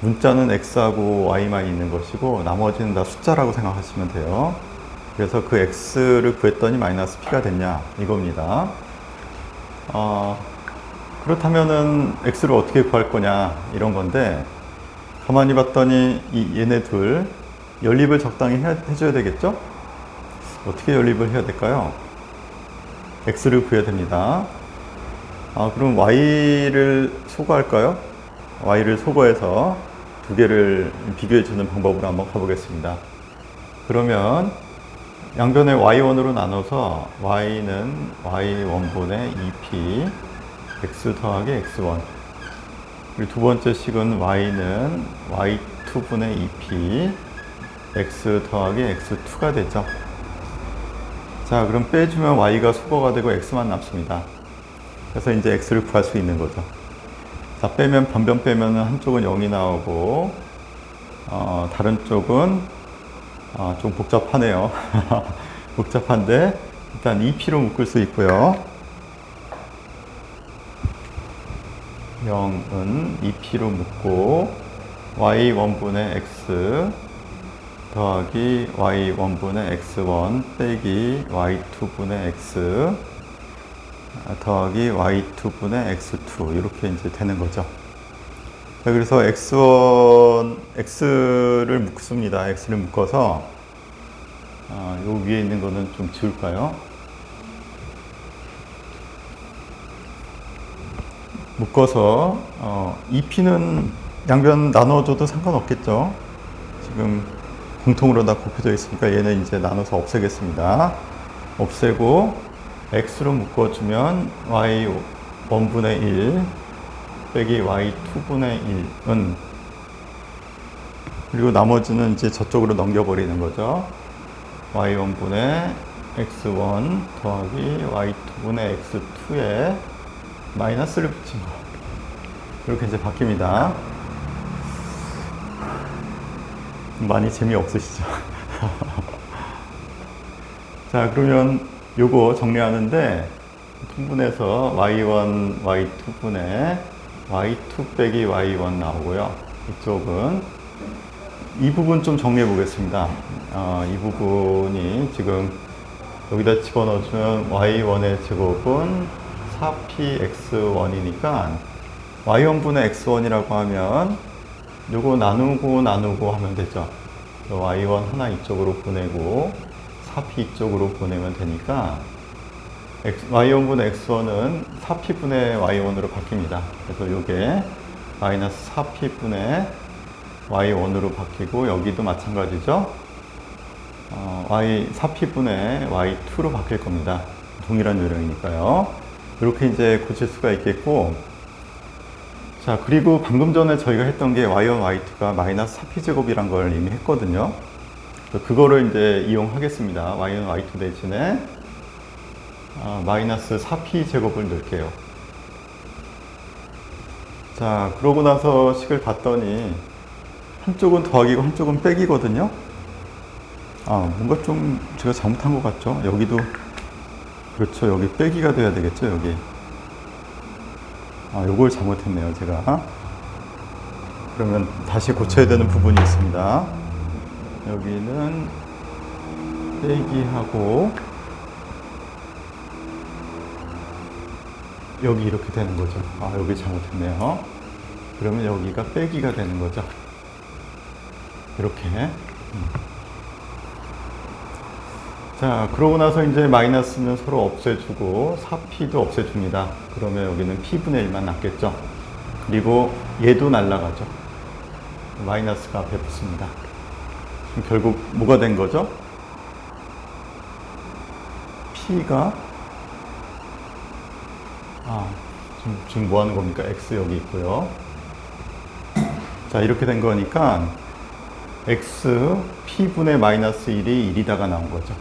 문자는 x하고 y만 있는 것이고 나머지는 다 숫자라고 생각하시면 돼요. 그래서 그 x를 구했더니 마이너스 p가 됐냐 이겁니다. 그렇다면은 x를 어떻게 구할 거냐 이런 건데, 가만히 봤더니 얘네 둘 연립을 적당히 해줘야 되겠죠? 어떻게 연립을 해야 될까요? x를 구해야 됩니다. 그럼 y를 소거할까요? y를 소거해서 두 개를 비교해 주는 방법으로 한번 가보겠습니다. 그러면 양변에 y1으로 나눠서 y는 y1분의 2p x 더하기 x1, 그리고 두 번째 식은 y는 y2분의 2p x 더하기 x2가 되죠. 자, 그럼 빼주면 y가 소거가 되고 x만 남습니다. 그래서 이제 x를 구할 수 있는 거죠. 자, 빼면 변변 빼면은 한쪽은 0이 나오고 다른 쪽은 좀 복잡하네요. 복잡한데 일단 2p로 묶을 수 있고요. 0은 2p로 묶고 y1분의 x 더하기 y1분의 x1 빼기 y2분의 x 더하기 y2분의 x2 이렇게 이제 되는 거죠. 자, 그래서 x를 묶습니다. x를 묶어서 요 위에 있는 거는 좀 지울까요? 묶어서 2p는 양변 나눠줘도 상관없겠죠. 지금 공통으로 다 곱해져 있으니까 얘는 이제 나눠서 없애겠습니다. 없애고 x로 묶어주면 y1분의 1 빼기 y2분의 1은, 그리고 나머지는 이제 저쪽으로 넘겨버리는 거죠. y1분의 x1 더하기 y2분의 x2에 마이너스를 붙인 거. 이렇게 이제 바뀝니다. 많이 재미없으시죠? 자, 그러면 요거 정리하는데 분분해서 y1, y2분의 y2 빼기 y1 나오고요. 이쪽은 이 부분 좀 정리해 보겠습니다. 이 부분이 지금 여기다 집어넣어주면 y1의 제곱은 4px1이니까 y1분의 x1이라고 하면 요거 나누고 하면 되죠. y1 하나 이쪽으로 보내고 4p 이쪽으로 보내면 되니까 y1분의 x1은 4p분의 y1으로 바뀝니다. 그래서 요게 마이너스 4p분의 y1으로 바뀌고, 여기도 마찬가지죠. 4p분의 y2로 바뀔 겁니다. 동일한 요령이니까요. 이렇게 이제 고칠 수가 있겠고, 자, 그리고 방금 전에 저희가 했던 게 y1, y2가 마이너스 4p제곱이란 걸 이미 했거든요. 그거를 이제 이용하겠습니다. y는 y2 대신에 마이너스 4p제곱을 넣을게요. 자, 그러고 나서 식을 봤더니 한쪽은 더하기고 한쪽은 빼기거든요. 뭔가 좀 제가 잘못한 것 같죠? 여기도 그렇죠. 여기 빼기가 돼야 되겠죠, 여기. 요걸 잘못했네요, 제가. 그러면 다시 고쳐야 되는 부분이 있습니다. 여기는 빼기하고 여기 이렇게 되는 거죠. 여기 잘못했네요. 그러면 여기가 빼기가 되는 거죠. 이렇게. 자, 그러고 나서 이제 마이너스는 서로 없애주고 4p도 없애줍니다. 그러면 여기는 p분의 1만 남겠죠. 그리고 얘도 날라가죠. 마이너스가 앞에 붙습니다. 그럼 결국 뭐가 된 거죠? p가 지금 뭐 하는 겁니까? X 여기 있고요. 자, 이렇게 된 거니까 X P분의 마이너스 1이 1이다가 나온 거죠.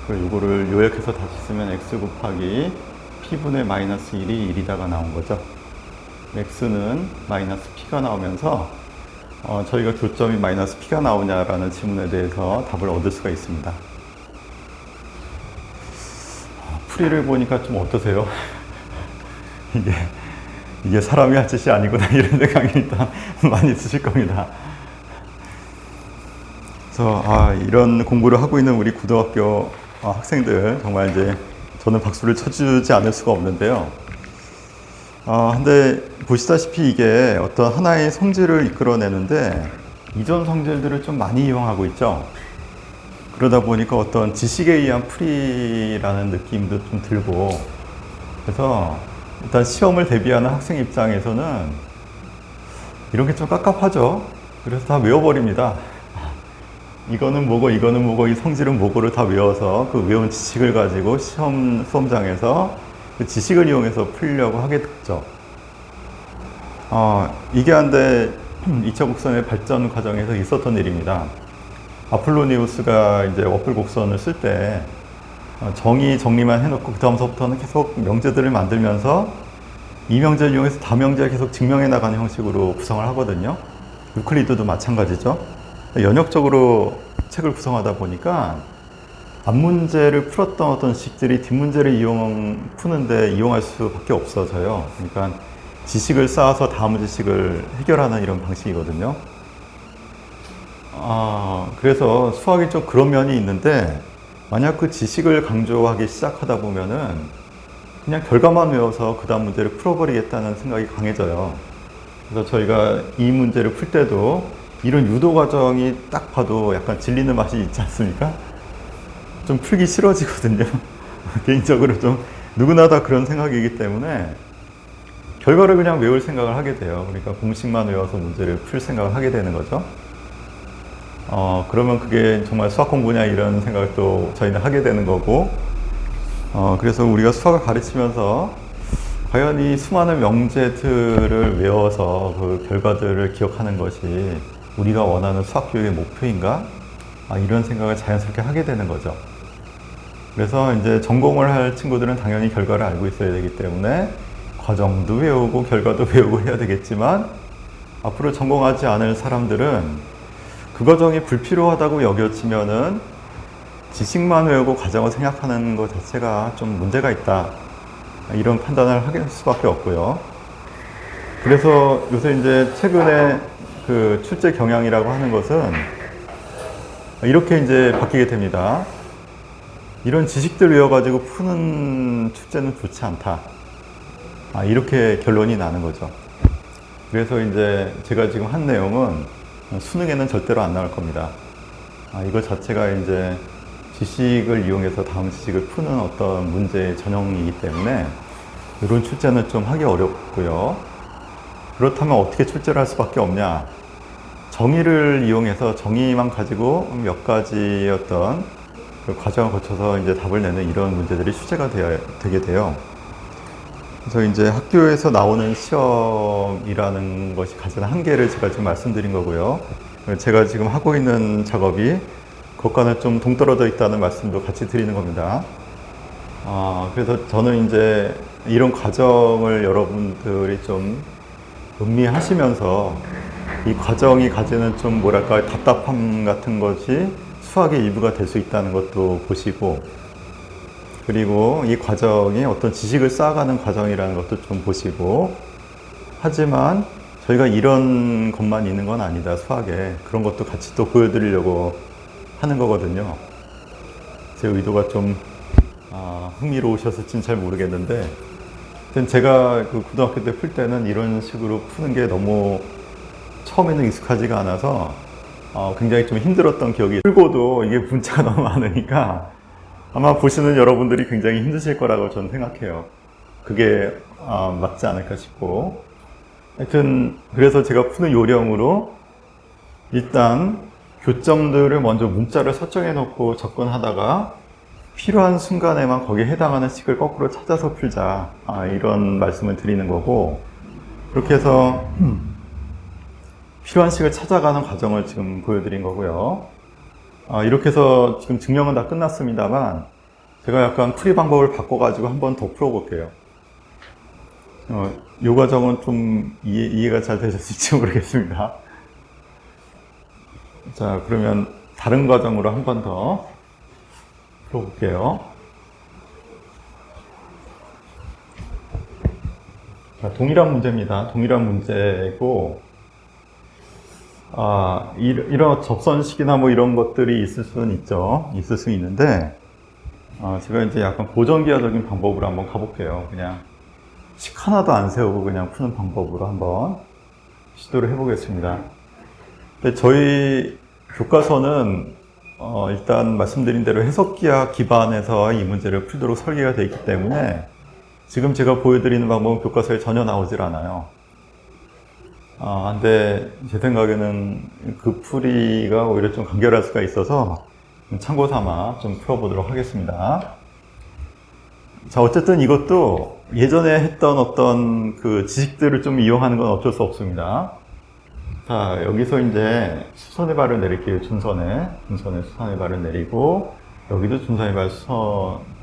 이거를 요약해서 다시 쓰면 X 곱하기 P분의 마이너스 1이 1이다가 나온 거죠. X는 마이너스 P가 나오면서 저희가 교점이 마이너스 P가 나오냐라는 질문에 대해서 답을 얻을 수가 있습니다. 풀이를 보니까 좀 어떠세요? 이게 사람이 할 짓이 아니구나 이런 생각이 일단 많이 드실 겁니다. 그래서 이런 공부를 하고 있는 우리 고등학교 학생들 정말 이제 저는 박수를 쳐주지 않을 수가 없는데요. 근데 보시다시피 이게 어떤 하나의 성질을 이끌어내는데 이전 성질들을 좀 많이 이용하고 있죠. 그러다 보니까 어떤 지식에 의한 풀이라는 느낌도 좀 들고, 그래서 일단 시험을 대비하는 학생 입장에서는 이런 게 좀 깝깝하죠. 그래서 다 외워버립니다. 이거는 뭐고 이거는 뭐고 이 성질은 뭐고를 다 외워서 그 외운 지식을 가지고 수험장에서 그 지식을 이용해서 풀려고 하게 됐죠. 이게 한데 2차 곡선의 발전 과정에서 있었던 일입니다. 아폴로니우스가 이제 워플 곡선을 쓸 때 정리만 해놓고 그 다음서부터는 계속 명제들을 만들면서 이 명제를 이용해서 다명제를 계속 증명해 나가는 형식으로 구성을 하거든요. 유클리드도 마찬가지죠. 연역적으로 책을 구성하다 보니까 앞문제를 풀었던 어떤 식들이 뒷문제를 푸는데 이용할 수밖에 없어져요. 그러니까 지식을 쌓아서 다음 지식을 해결하는 이런 방식이거든요. 그래서 수학이 좀 그런 면이 있는데, 만약 그 지식을 강조하기 시작하다 보면은 그냥 결과만 외워서 그 다음 문제를 풀어버리겠다는 생각이 강해져요. 그래서 저희가 이 문제를 풀 때도 이런 유도 과정이 딱 봐도 약간 질리는 맛이 있지 않습니까? 좀 풀기 싫어지거든요. 개인적으로 좀 누구나 다 그런 생각이기 때문에 결과를 그냥 외울 생각을 하게 돼요. 그러니까 공식만 외워서 문제를 풀 생각을 하게 되는 거죠. 그러면 그게 정말 수학 공부냐 이런 생각을 또 저희는 하게 되는 거고, 그래서 우리가 수학을 가르치면서 과연 이 수많은 명제들을 외워서 그 결과들을 기억하는 것이 우리가 원하는 수학 교육의 목표인가? 이런 생각을 자연스럽게 하게 되는 거죠. 그래서 이제 전공을 할 친구들은 당연히 결과를 알고 있어야 되기 때문에 과정도 외우고 결과도 외우고 해야 되겠지만, 앞으로 전공하지 않을 사람들은 그 과정이 불필요하다고 여겨지면은 지식만 외우고 과정을 생각하는 것 자체가 좀 문제가 있다, 이런 판단을 하게 될 수밖에 없고요. 그래서 요새 이제 최근에 그 출제 경향이라고 하는 것은 이렇게 이제 바뀌게 됩니다. 이런 지식들 외워가지고 푸는 출제는 좋지 않다, 이렇게 결론이 나는 거죠. 그래서 이제 제가 지금 한 내용은 수능에는 절대로 안 나올 겁니다. 이거 자체가 이제 지식을 이용해서 다음 지식을 푸는 어떤 문제의 전형이기 때문에 이런 출제는 좀 하기 어렵고요. 그렇다면 어떻게 출제를 할 수밖에 없냐? 정의를 이용해서 정의만 가지고 몇 가지 어떤 그 과정을 거쳐서 이제 답을 내는 이런 문제들이 출제가 되게 돼요. 그래서 이제 학교에서 나오는 시험이라는 것이 가진 한계를 제가 지금 말씀드린 거고요. 제가 지금 하고 있는 작업이 그것과는 좀 동떨어져 있다는 말씀도 같이 드리는 겁니다. 그래서 저는 이제 이런 과정을 여러분들이 좀 음미하시면서 이 과정이 가지는 좀 뭐랄까 답답함 같은 것이 수학의 일부가 될 수 있다는 것도 보시고, 그리고 이 과정이 어떤 지식을 쌓아가는 과정이라는 것도 좀 보시고, 하지만 저희가 이런 것만 있는 건 아니다, 수학에. 그런 것도 같이 또 보여드리려고 하는 거거든요. 제 의도가 좀 흥미로우셨을지는 잘 모르겠는데, 제가 그 고등학교 때 풀 때는 이런 식으로 푸는 게 너무 처음에는 익숙하지가 않아서 굉장히 좀 힘들었던 기억이, 풀고도 이게 문자가 너무 많으니까 아마 보시는 여러분들이 굉장히 힘드실 거라고 저는 생각해요. 그게 맞지 않을까 싶고, 하여튼 그래서 제가 푸는 요령으로 일단 교점들을 먼저 문자를 설정해 놓고 접근하다가 필요한 순간에만 거기에 해당하는 식을 거꾸로 찾아서 풀자. 이런 말씀을 드리는 거고, 그렇게 해서 필요한 식을 찾아가는 과정을 지금 보여드린 거고요. 이렇게 해서 지금 증명은 다 끝났습니다만, 제가 약간 풀이 방법을 바꿔가지고 한 번 더 풀어볼게요. 이 과정은 좀 이해가 잘 되셨을지 모르겠습니다. 자, 그러면 다른 과정으로 한 번 더 풀어볼게요. 자, 동일한 문제입니다. 동일한 문제고, 이런 접선식이나 뭐 이런 것들이 있을 수는 있죠. 있을 수 있는데, 제가 이제 약간 고전기하적인 방법으로 한번 가볼게요. 그냥 식 하나도 안 세우고 그냥 푸는 방법으로 한번 시도를 해보겠습니다. 근데 저희 교과서는 일단 말씀드린 대로 해석기하 기반에서 이 문제를 풀도록 설계가 되어 있기 때문에 지금 제가 보여드리는 방법은 교과서에 전혀 나오질 않아요. 근데 제 생각에는 그 풀이가 오히려 좀 간결할 수가 있어서 참고 삼아 좀 풀어보도록 하겠습니다. 자, 어쨌든 이것도 예전에 했던 어떤 그 지식들을 좀 이용하는 건 어쩔 수 없습니다. 자, 여기서 이제 수선의 발을 내릴게요. 준선에 수선의 발을 내리고, 여기도 준선의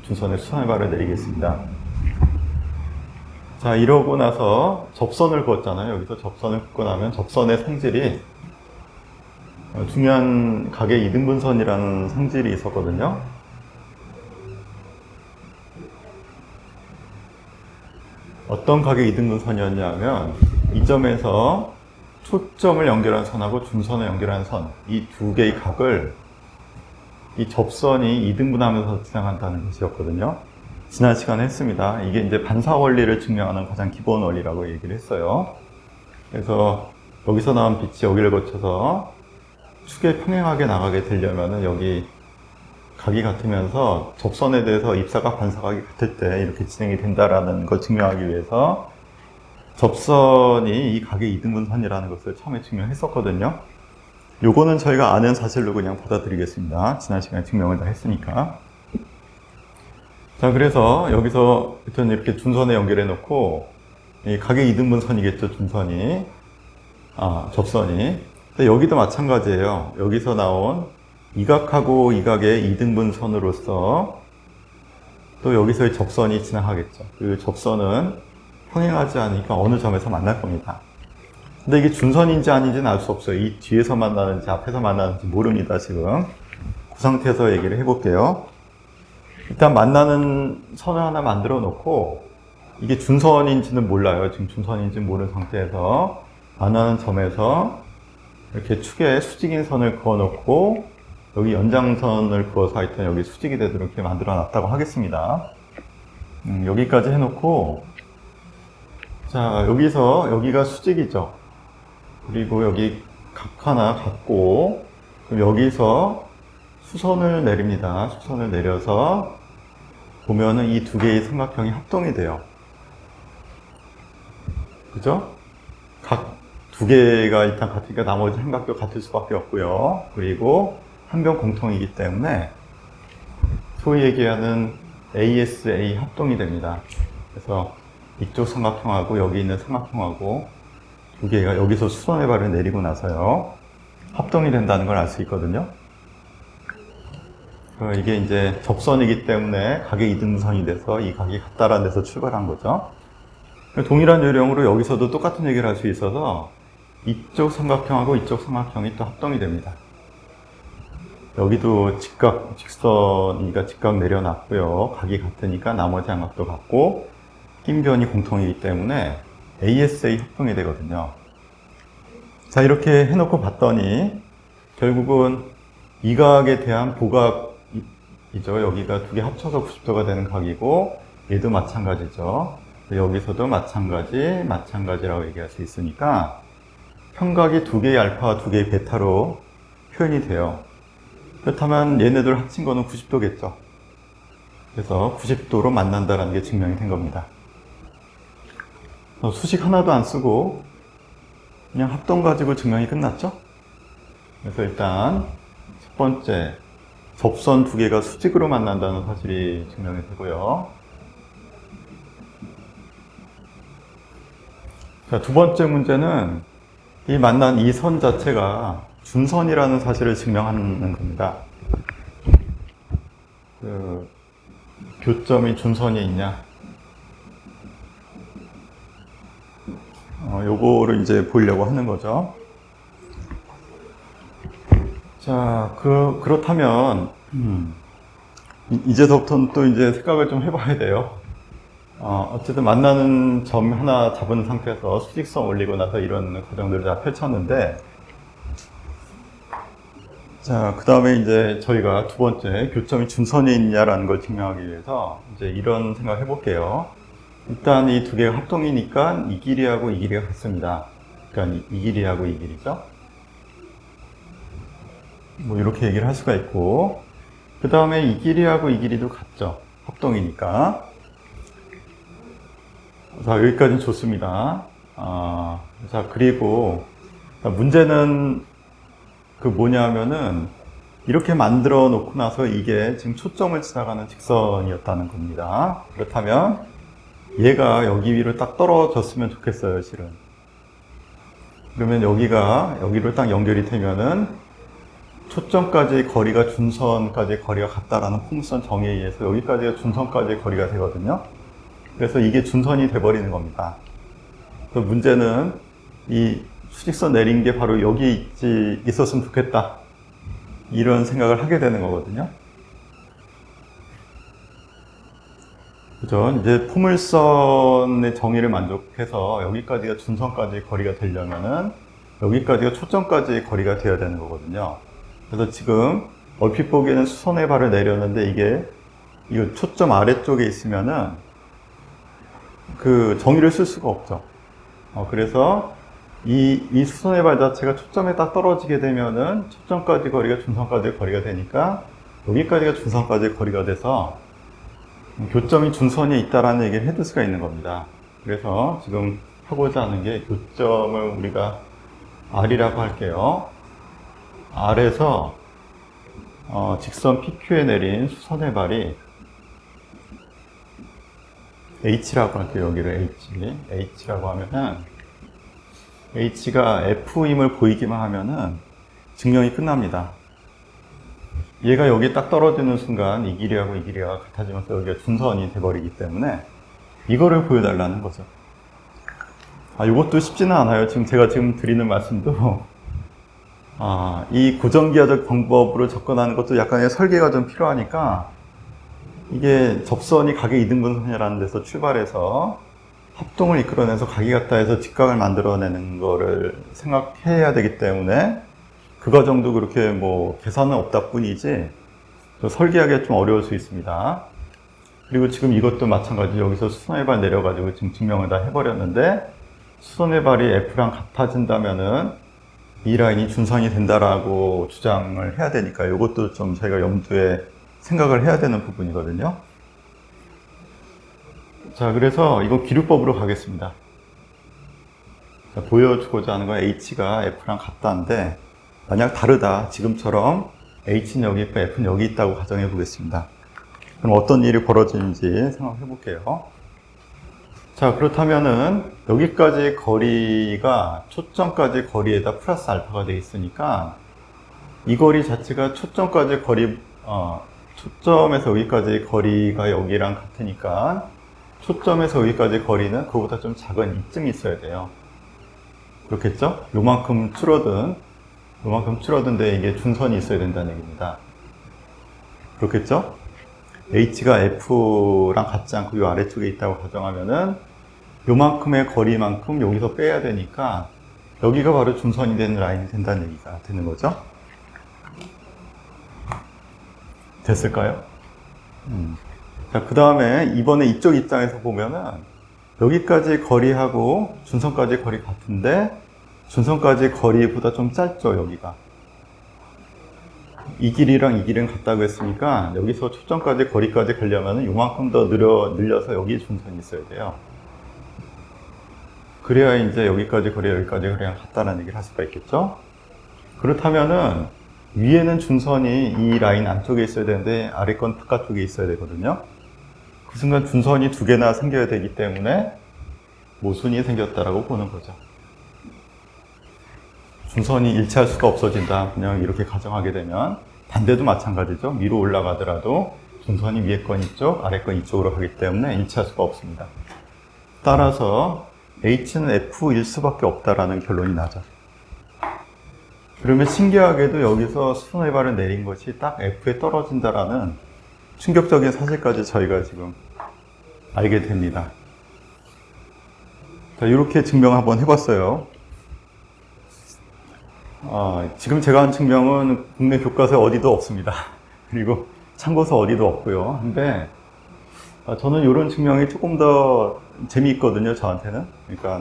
수선의 발을 내리겠습니다. 자, 이러고 나서 접선을 그었잖아요. 여기서 접선을 긋고 나면 접선의 성질이 중요한 각의 이등분선이라는 성질이 있었거든요. 어떤 각의 이등분선이었냐면 이 점에서 초점을 연결한 선하고 중선을 연결한 선, 이 두 개의 각을 이 접선이 이등분하면서 진행한다는 것이었거든요. 지난 시간에 했습니다. 이게 이제 반사 원리를 증명하는 가장 기본 원리라고 얘기를 했어요. 그래서 여기서 나온 빛이 여기를 거쳐서 축에 평행하게 나가게 되려면은 여기 각이 같으면서 접선에 대해서 입사각, 반사각이 같을 때 이렇게 진행이 된다라는 걸 증명하기 위해서 접선이 이 각의 이등분선이라는 것을 처음에 증명했었거든요. 요거는 저희가 아는 사실로 그냥 받아들이겠습니다. 지난 시간에 증명을 다 했으니까. 자, 그래서 여기서 일단 이렇게 준선에 연결해 놓고 이 각의 이등분선이겠죠, 준선이. 접선이. 근데 여기도 마찬가지예요. 여기서 나온 이 각하고 이 각의 이등분선으로서 또 여기서의 접선이 지나가겠죠. 그 접선은 평행하지 않으니까 어느 점에서 만날 겁니다. 근데 이게 준선인지 아닌지는 알 수 없어요. 이 뒤에서 만나는지 앞에서 만나는지 모릅니다, 지금. 그 상태에서 얘기를 해볼게요. 일단 만나는 선을 하나 만들어 놓고 이게 준선인지는 몰라요. 지금 준선인지는 모르는 상태에서 만나는 점에서 이렇게 축에 수직인 선을 그어 놓고 여기 연장선을 그어서 하여튼 여기 수직이 되도록 이렇게 만들어 놨다고 하겠습니다. 여기까지 해놓고, 자, 여기가 수직이죠. 그리고 여기 각 하나 갖고, 그럼 여기서 수선을 내립니다. 수선을 내려서 보면은 이 두 개의 삼각형이 합동이 돼요. 그죠? 각 두 개가 일단 같으니까 나머지 삼각도 같을 수밖에 없고요. 그리고 한 변 공통이기 때문에 소위 얘기하는 ASA 합동이 됩니다. 그래서 이쪽 삼각형하고 여기 있는 삼각형하고 두 개가 여기서 수선의 발을 내리고 나서요 합동이 된다는 걸 알 수 있거든요. 이게 이제 접선이기 때문에 각의 이등분선이 돼서 이 각이 같다라는 데서 출발한 거죠. 동일한 요령으로 여기서도 똑같은 얘기를 할 수 있어서 이쪽 삼각형하고 이쪽 삼각형이 또 합동이 됩니다. 여기도 직선이니까 직각 내려놨고요. 각이 같으니까 나머지 양각도 같고 낀변이 공통이기 때문에 ASA 합동이 되거든요. 자, 이렇게 해놓고 봤더니 결국은 이 각에 대한 보각이죠. 여기가 두 개 합쳐서 90도가 되는 각이고 얘도 마찬가지죠. 여기서도 마찬가지라고 얘기할 수 있으니까 평각이 두 개의 알파와 두 개의 베타로 표현이 돼요. 그렇다면 얘네들 합친 거는 90도겠죠. 그래서 90도로 만난다는 게 증명이 된 겁니다. 수식 하나도 안 쓰고 그냥 합동 가지고 증명이 끝났죠. 그래서 일단 첫 번째 접선 두 개가 수직으로 만난다는 사실이 증명이 되고요. 자, 두 번째 문제는 이 만난 이 선 자체가 준선이라는 사실을 증명하는 겁니다. 그 교점이 준선이 있냐? 요거를 이제 보려고 하는 거죠. 자, 그렇다면, 이제서부터는 또 이제 생각을 좀 해봐야 돼요. 어쨌든 만나는 점 하나 잡은 상태에서 수직선 올리고 나서 이런 과정들을 다 펼쳤는데, 자, 그 다음에 이제 저희가 두 번째 교점이 준선이 있냐라는 걸 증명하기 위해서 이제 이런 생각 해볼게요. 일단 이 두 개가 합동이니까 이 길이하고 이 길이가 같습니다. 그러니까 이 길이하고 이 길이죠. 뭐 이렇게 얘기를 할 수가 있고, 그 다음에 이 길이하고 이 길이도 같죠. 합동이니까. 자, 여기까지는 좋습니다. 자, 그리고 문제는 그 뭐냐면은 이렇게 만들어 놓고 나서 이게 지금 초점을 지나가는 직선이었다는 겁니다. 그렇다면 얘가 여기 위로 딱 떨어졌으면 좋겠어요, 실은. 그러면 여기가 여기로 딱 연결이 되면은 초점까지 거리가 준선까지 거리가 같다라는 포물선 정의에 의해서 여기까지가 준선까지 거리가 되거든요. 그래서 이게 준선이 돼버리는 겁니다. 그래서 문제는 이 수직선 내린 게 바로 여기 있었으면 좋겠다. 이런 생각을 하게 되는 거거든요. 그죠? 이제 포물선의 정의를 만족해서 여기까지가 준선까지 거리가 되려면은 여기까지가 초점까지 거리가 되어야 되는 거거든요. 그래서 지금 얼핏 보기에는 수선의 발을 내렸는데 이게 이 초점 아래쪽에 있으면은 그 정의를 쓸 수가 없죠. 그래서 이 수선의 발 자체가 초점에 딱 떨어지게 되면은 초점까지 거리가 준선까지 거리가 되니까 여기까지가 준선까지 거리가 돼서 교점이 준선에 있다라는 얘기를 해둘 수가 있는 겁니다. 그래서 지금 하고자 하는 게 교점을 우리가 R이라고 할게요. R에서 직선 PQ에 내린 수선의 발이 H라고 할게요. 여기를 H라고 하면은 H가 F임을 보이기만 하면은 증명이 끝납니다. 얘가 여기 딱 떨어지는 순간 이 길이하고 이 길이가 같아지면서 여기가 준선이 돼버리기 때문에 이거를 보여달라는 거죠. 이것도 쉽지는 않아요. 제가 지금 드리는 말씀도 이 고정기하적 방법으로 접근하는 것도 약간의 설계가 좀 필요하니까 이게 접선이 각의 이등분선이라는 데서 출발해서 합동을 이끌어내서 각이 같다 해서 직각을 만들어내는 거를 생각해야 되기 때문에 그 과정도 그렇게 뭐 계산은 없다 뿐이지 설계하기가 좀 어려울 수 있습니다. 그리고 지금 이것도 마찬가지 여기서 수선의 발 내려가지고 지금 증명을 다 해버렸는데 수선의 발이 F랑 같아진다면은 이 라인이 준선이 된다라고 주장을 해야 되니까 이것도 좀 저희가 염두에 생각을 해야 되는 부분이거든요. 자, 그래서 이건 기류법으로 가겠습니다. 자, 보여주고자 하는 건 H가 F랑 같다는데 만약 다르다, 지금처럼 H는 여기 있고 F는 여기 있다고 가정해 보겠습니다. 그럼 어떤 일이 벌어지는지 생각해 볼게요. 자, 그렇다면은 여기까지 거리가 초점까지 거리에다 플러스 알파가 되어 있으니까 이 거리 자체가 초점까지 거리, 초점에서 여기까지 거리가 여기랑 같으니까 초점에서 여기까지 거리는 그거보다 좀 작은 이쯤이 있어야 돼요. 그렇겠죠? 요만큼 줄어든데 이게 준선이 있어야 된다는 얘기입니다. 그렇겠죠? H가 F랑 같지 않고 요 아래쪽에 있다고 가정하면은 요만큼의 거리만큼 여기서 빼야 되니까 여기가 바로 준선이 되는 라인이 된다는 얘기가 되는 거죠. 됐을까요? 자, 그 다음에 이번에 이쪽 입장에서 보면은 여기까지 거리하고 준선까지 거리 같은데 준선까지 거리보다 좀 짧죠, 여기가. 이 길이랑 이 길이는 같다고 했으니까 여기서 초점까지 거리까지 가려면 요만큼 더 늘려서 여기에 준선이 있어야 돼요. 그래야 이제 여기까지 거리랑 같다는 얘기를 할 수가 있겠죠. 그렇다면은 위에는 준선이 이 라인 안쪽에 있어야 되는데 아래 건 바깥쪽에 있어야 되거든요. 그 순간 준선이 두 개나 생겨야 되기 때문에 모순이 생겼다라고 보는 거죠. 준선이 일치할 수가 없어진다. 그냥 이렇게 가정하게 되면 반대도 마찬가지죠. 위로 올라가더라도 준선이 위에 건 이쪽, 아래 건 이쪽으로 가기 때문에 일치할 수가 없습니다. 따라서 H는 F일 수밖에 없다라는 결론이 나죠. 그러면 신기하게도 여기서 수선의 발을 내린 것이 딱 F에 떨어진다라는 충격적인 사실까지 저희가 지금 알게 됩니다. 자, 이렇게 증명 한번 해봤어요. 지금 제가 한 증명은 국내 교과서에 어디도 없습니다. 그리고 참고서 어디도 없고요. 근데 저는 이런 증명이 조금 더 재미있거든요, 저한테는. 그러니까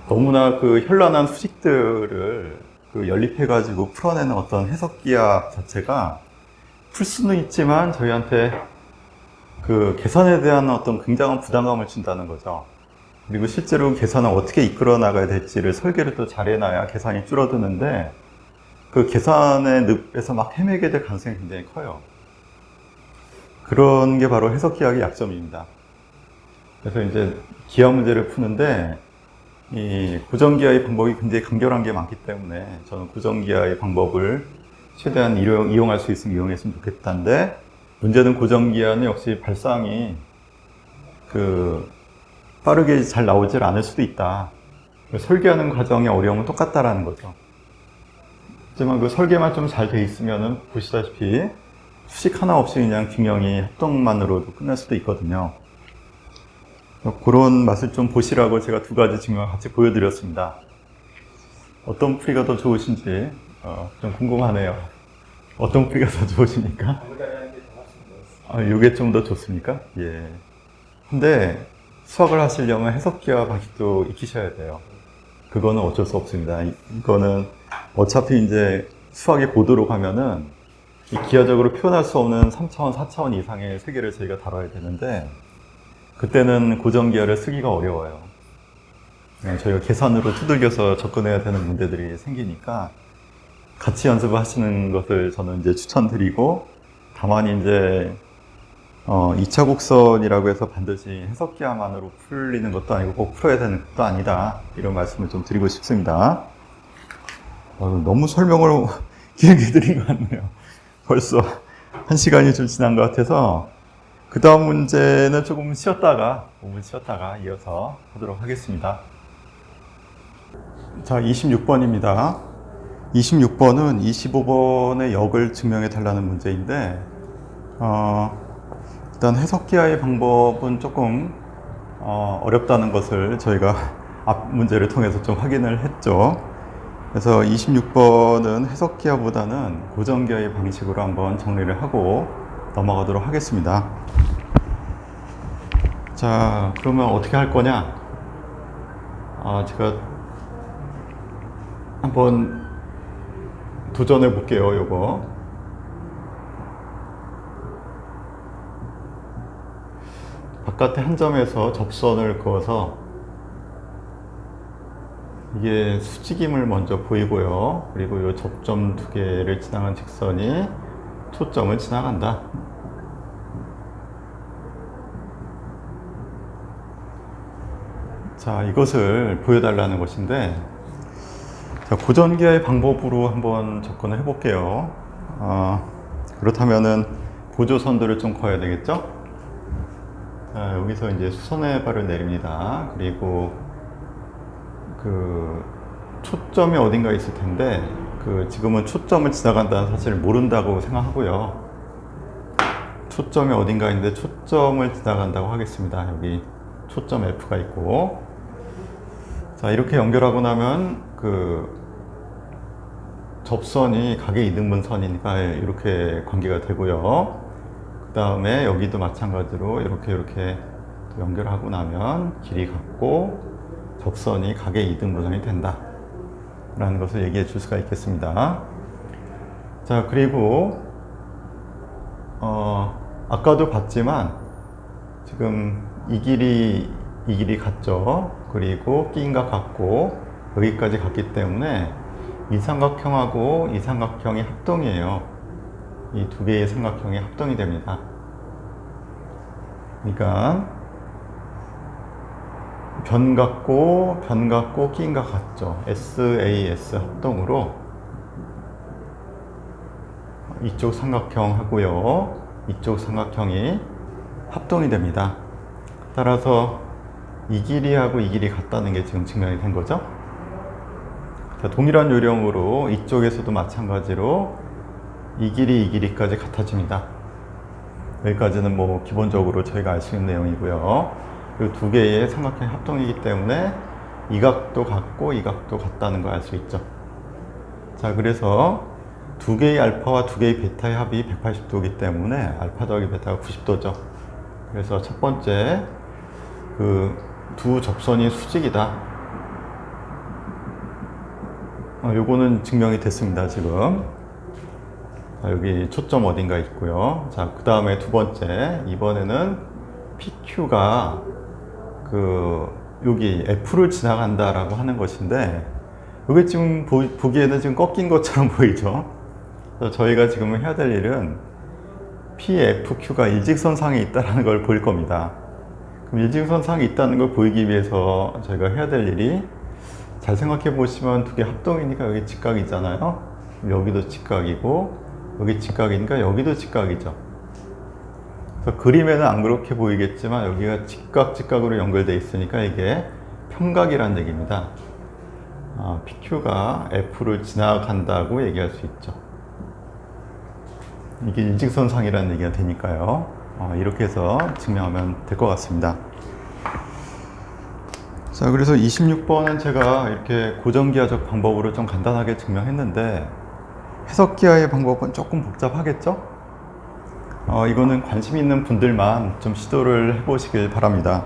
너무나 현란한 수식들을 연립해가지고 풀어내는 어떤 해석기학 자체가 풀 수는 있지만 저희한테 계산에 대한 어떤 굉장한 부담감을 준다는 거죠. 그리고 실제로 계산을 어떻게 이끌어 나가야 될지를 설계를 또 잘 해놔야 계산이 줄어드는데 그 계산의 늪에서 막 헤매게 될 가능성이 굉장히 커요. 그런 게 바로 해석기학의 약점입니다. 그래서 이제 기하 문제를 푸는데 이 고정기하의 방법이 굉장히 간결한 게 많기 때문에 저는 고정기하의 방법을 최대한 이용할 수 있으면 이용했으면 좋겠다는데 문제는 고정기하는 역시 발상이 빠르게 잘 나오질 않을 수도 있다. 설계하는 과정의 어려움은 똑같다라는 거죠. 하지만 설계만 좀 잘 돼 있으면은 보시다시피 수식 하나 없이 그냥 균형이 합동만으로도 끝날 수도 있거든요. 그런 맛을 좀 보시라고 제가 두 가지 증명을 같이 보여드렸습니다. 어떤 풀이가 더 좋으신지 좀 궁금하네요. 어떤 풀이가 더 좋으십니까? 이게 좀 더 좋습니까? 예. 근데 수학을 하시려면 해석기하 방식도 익히셔야 돼요. 그거는 어쩔 수 없습니다. 이거는 어차피 이제 수학의 고도로 가면은 이 기하적으로 표현할 수 없는 3차원, 4차원 이상의 세계를 저희가 다뤄야 되는데 그때는 고정기하를 쓰기가 어려워요. 저희가 계산으로 두들겨서 접근해야 되는 문제들이 생기니까 같이 연습을 하시는 것을 저는 이제 추천드리고 다만 이제 2차 곡선이라고 해서 반드시 해석기하만으로 풀리는 것도 아니고 꼭 풀어야 되는 것도 아니다. 이런 말씀을 좀 드리고 싶습니다. 너무 설명을 길게 드린 것 같네요. 벌써 1시간이 좀 지난 것 같아서 그 다음 문제는 조금 쉬었다가 5분 쉬었다가 이어서 하도록 하겠습니다. 자, 26번입니다. 26번은 25번의 역을 증명해 달라는 문제인데 일단 해석기하의 방법은 조금 어렵다는 것을 저희가 앞 문제를 통해서 좀 확인을 했죠. 그래서 26번은 해석기하보다는 고정기하의 방식으로 한번 정리를 하고 넘어가도록 하겠습니다. 자, 그러면 어떻게 할 거냐? 제가 한번 도전해 볼게요, 요거. 바깥에 한 점에서 접선을 그어서 이게 수직임을 먼저 보이고요. 그리고 이 접점 두 개를 지나간 직선이 초점을 지나간다. 자, 이것을 보여달라는 것인데 자, 고정기하의 방법으로 한번 접근을 해볼게요. 그렇다면은 보조선들을 좀 그어야 되겠죠? 자, 여기서 이제 수선의 발을 내립니다. 그리고 초점이 어딘가 있을 텐데 지금은 초점을 지나간다는 사실을 모른다고 생각하고요. 초점이 어딘가 있는데 초점을 지나간다고 하겠습니다. 여기 초점 F가 있고 자, 이렇게 연결하고 나면 접선이 각의 이등분선이니까 이렇게 관계가 되고요. 그 다음에 여기도 마찬가지로 이렇게 연결하고 나면 길이 같고 접선이 각의 이등분선이 된다 라는 것을 얘기해 줄 수가 있겠습니다. 자, 그리고 아까도 봤지만 지금 이 길이 같죠. 그리고 끼인각 같고 여기까지 갔기 때문에 이 삼각형하고 이 삼각형이 합동이에요. 이 두 개의 삼각형이 합동이 됩니다. 그러니까 변 같고 끼인가 같죠. SAS 합동으로 이쪽 삼각형하고요, 이쪽 삼각형이 합동이 됩니다. 따라서 이 길이하고 이 길이 같다는 게 지금 증명이 된 거죠. 자, 동일한 요령으로 이쪽에서도 마찬가지로 이 길이까지 같아집니다. 여기까지는 뭐 기본적으로 저희가 알 수 있는 내용이고요. 이 두 개의 삼각형의 합동이기 때문에 이 각도 같고 이 각도 같다는 걸 알 수 있죠. 자, 그래서 두 개의 알파와 두 개의 베타의 합이 180도이기 때문에 알파 더하기 베타가 90도죠. 그래서 첫 번째, 그 두 접선이 수직이다. 요거는 증명이 됐습니다, 지금. 자, 여기 초점 어딘가 있고요. 자, 그 다음에 두 번째, 이번에는 PQ가 여기 F를 지나간다라고 하는 것인데, 이게 지금 보기에는 지금 꺾인 것처럼 보이죠. 그래서 저희가 지금 해야 될 일은 PFQ가 일직선상에 있다는 걸 볼 겁니다. 그럼 일직선상에 있다는 걸 보이기 위해서 저희가 해야 될 일이, 잘 생각해 보시면 두 개 합동이니까 여기 직각이잖아요. 여기도 직각이고 여기 직각이니까 여기도 직각이죠. 그래서 그림에는 안 그렇게 보이겠지만 여기가 직각으로 연결되어 있으니까 이게 평각이라는 얘기입니다. PQ가 F를 지나간다고 얘기할 수 있죠. 이게 일직선상이라는 얘기가 되니까요. 이렇게 해서 증명하면 될 것 같습니다. 자, 그래서 26번은 제가 이렇게 고정기하적 방법으로 좀 간단하게 증명했는데, 해석기하의 방법은 조금 복잡하겠죠? 이거는 관심 있는 분들만 좀 시도를 해보시길 바랍니다.